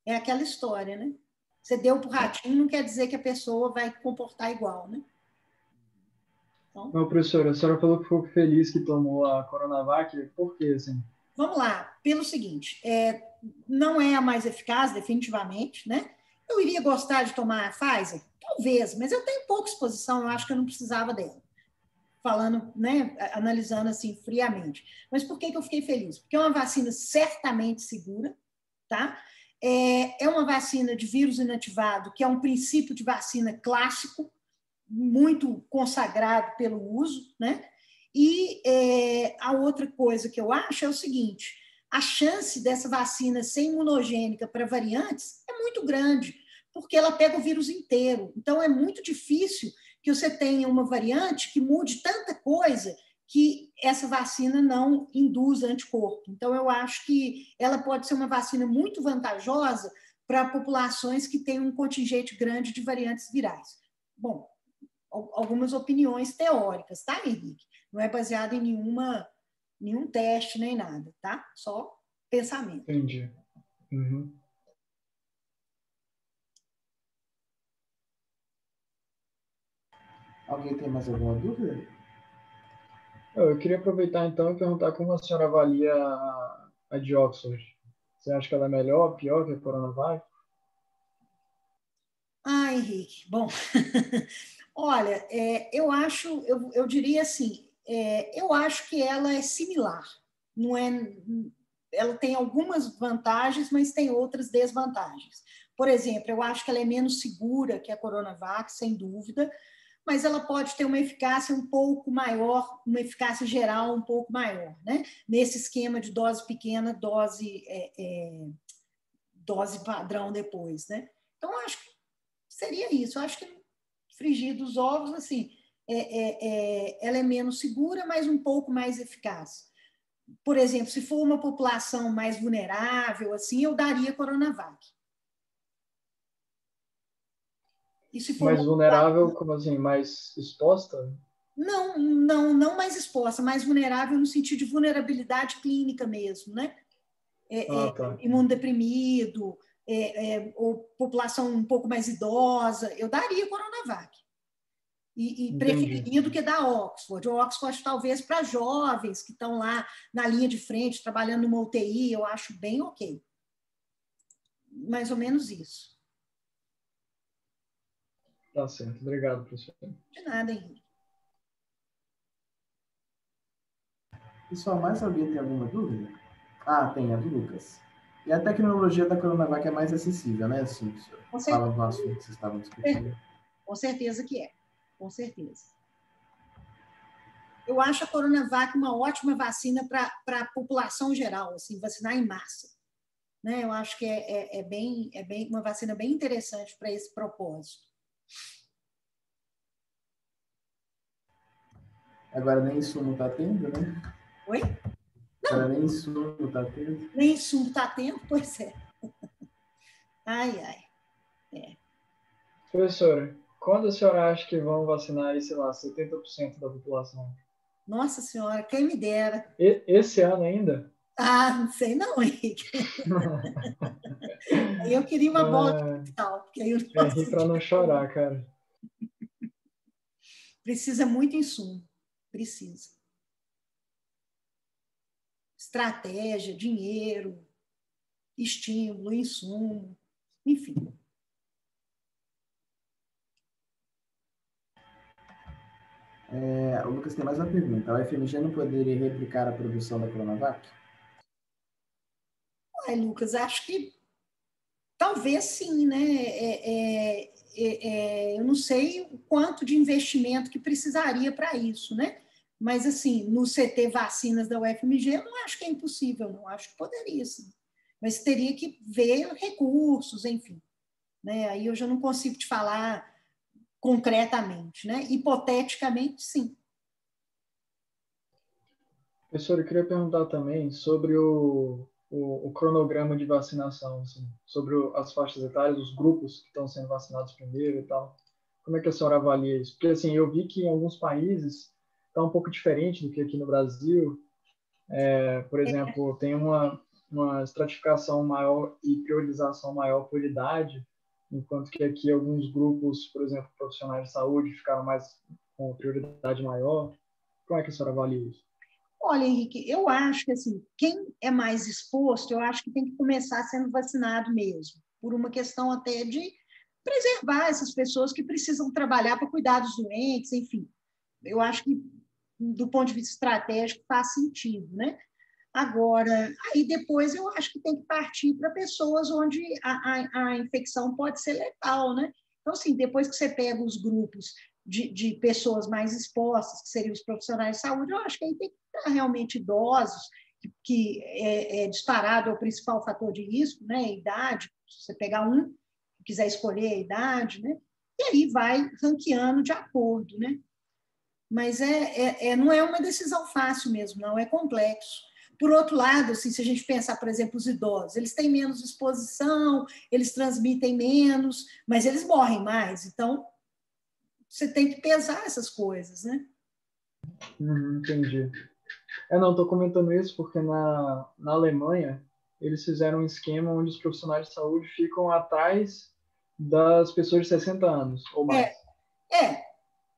é aquela história, né? Você deu para o ratinho, não quer dizer que a pessoa vai comportar igual, né? Então... Não, professora, a senhora falou que ficou feliz que tomou a Coronavac, por quê, assim? Vamos lá, pelo seguinte, não é a mais eficaz, definitivamente, né? Eu iria gostar de tomar a Pfizer? Talvez, mas eu tenho pouca exposição, eu acho que eu não precisava dela. falando, né, analisando assim friamente. Mas por que eu fiquei feliz? Porque é uma vacina certamente segura, tá? É uma vacina de vírus inativado, que é um princípio de vacina clássico, muito consagrado pelo uso, né? E a outra coisa que eu acho é o seguinte: a chance dessa vacina ser imunogênica para variantes é muito grande, porque ela pega o vírus inteiro. Então, é muito difícil que você tenha uma variante que mude tanta coisa que essa vacina não induza anticorpo. Então, eu acho que ela pode ser uma vacina muito vantajosa para populações que têm um contingente grande de variantes virais. Bom, algumas opiniões teóricas, tá, Henrique? Não é baseado em nenhum teste nem nada, tá? Só pensamento. Entendi. Uhum. Alguém tem mais alguma dúvida? Eu queria aproveitar então e perguntar como a senhora avalia a de Oxford. Você acha que ela é melhor, pior que a Coronavac? Henrique, bom, olha, eu diria assim, eu acho que ela é similar, não é? Ela tem algumas vantagens, mas tem outras desvantagens. Por exemplo, eu acho que ela é menos segura que a Coronavac, sem dúvida, mas ela pode ter uma eficácia um pouco maior, uma eficácia geral um pouco maior, né? Nesse esquema de dose pequena, dose padrão depois, né? Então, eu acho que seria isso. Eu acho que frigir dos ovos, assim, ela é menos segura, mas um pouco mais eficaz. Por exemplo, se for uma população mais vulnerável, assim, eu daria Coronavac. E se for mais vulnerável, como assim, mais exposta? Não mais exposta, mais vulnerável no sentido de vulnerabilidade clínica mesmo, né? Tá. Imunodeprimido, ou população um pouco mais idosa, eu daria Coronavac. E preferiria do que da Oxford. O Oxford, talvez, para jovens que estão lá na linha de frente, trabalhando numa UTI, eu acho bem ok. Mais ou menos isso. Tá certo. Obrigado, professor. De nada, Henrique. Pessoal, mais alguém tem alguma dúvida? Tem a do Lucas. E a tecnologia da Coronavac é mais acessível, né? Assim, fala do assunto que vocês estavam discutindo. Com certeza que é. Com certeza. Eu acho a Coronavac uma ótima vacina para a população geral, assim, vacinar em massa. Né? Eu acho que é bem uma vacina bem interessante para esse propósito. Agora nem insumo está tendo, né? Oi? Não. Agora nem insumo está tendo. Nem insumo está tendo? Pois é. Ai. Professora, quando a senhora acha que vão vacinar aí, sei lá, 70% da população? Nossa Senhora, quem me dera. Esse ano ainda? Não sei não, Henrique. Eu queria uma bola de cristal. Porque aí rir para não chorar, cara. Precisa muito insumo. Precisa. Estratégia, dinheiro, estímulo, insumo, enfim. O Lucas tem mais uma pergunta. A UFMG não poderia replicar a produção da Coronavac? Lucas, acho que talvez sim, né? Eu não sei o quanto de investimento que precisaria para isso, né? Mas, assim, no CT Vacinas da UFMG, eu não acho que é impossível, não. Acho que poderia, sim. Mas teria que ver recursos, enfim. Né? Aí eu já não consigo te falar concretamente, né? Hipoteticamente, sim. Professor, eu queria perguntar também sobre o cronograma de vacinação, assim, sobre as faixas etárias, os grupos que estão sendo vacinados primeiro e tal. Como é que a senhora avalia isso? Porque, assim, eu vi que em alguns países está um pouco diferente do que aqui no Brasil. Por exemplo, tem uma estratificação maior e priorização maior por idade, enquanto que aqui alguns grupos, por exemplo, profissionais de saúde, ficaram mais com prioridade maior. Como é que a senhora avalia isso? Olha, Henrique, eu acho que assim, quem é mais exposto, eu acho que tem que começar sendo vacinado mesmo, por uma questão até de preservar essas pessoas que precisam trabalhar para cuidar dos doentes, enfim. Eu acho que do ponto de vista estratégico, faz sentido, né? Agora, aí depois eu acho que tem que partir para pessoas onde a infecção pode ser letal, né? Então, assim, depois que você pega os grupos de pessoas mais expostas, que seriam os profissionais de saúde, eu acho que aí tem que estar realmente idosos, que é disparado é o principal fator de risco, né? A idade, se você pegar um, quiser escolher a idade, né? E aí vai ranqueando de acordo, né? Mas não é uma decisão fácil mesmo, não, é complexo. Por outro lado, assim, se a gente pensar, por exemplo, os idosos, eles têm menos exposição, eles transmitem menos, mas eles morrem mais. Então, você tem que pesar essas coisas, né? Entendi. Não, estou comentando isso porque na Alemanha eles fizeram um esquema onde os profissionais de saúde ficam atrás das pessoas de 60 anos ou mais.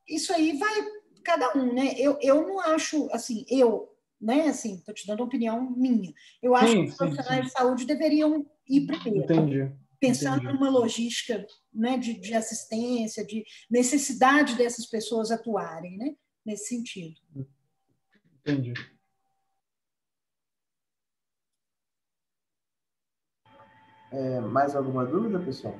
Isso aí vai cada um, né? Eu não acho, assim, né, assim, estou te dando uma opinião minha. Eu acho que os profissionais de saúde deveriam ir primeiro. Entendi. Pensando numa logística, né, de assistência, de necessidade dessas pessoas atuarem, né, nesse sentido. Entendi. Mais alguma dúvida, pessoal?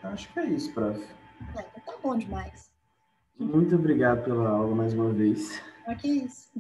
Acho que é isso, prof. Então tá bom demais. Muito obrigado pela aula mais uma vez. Que é isso.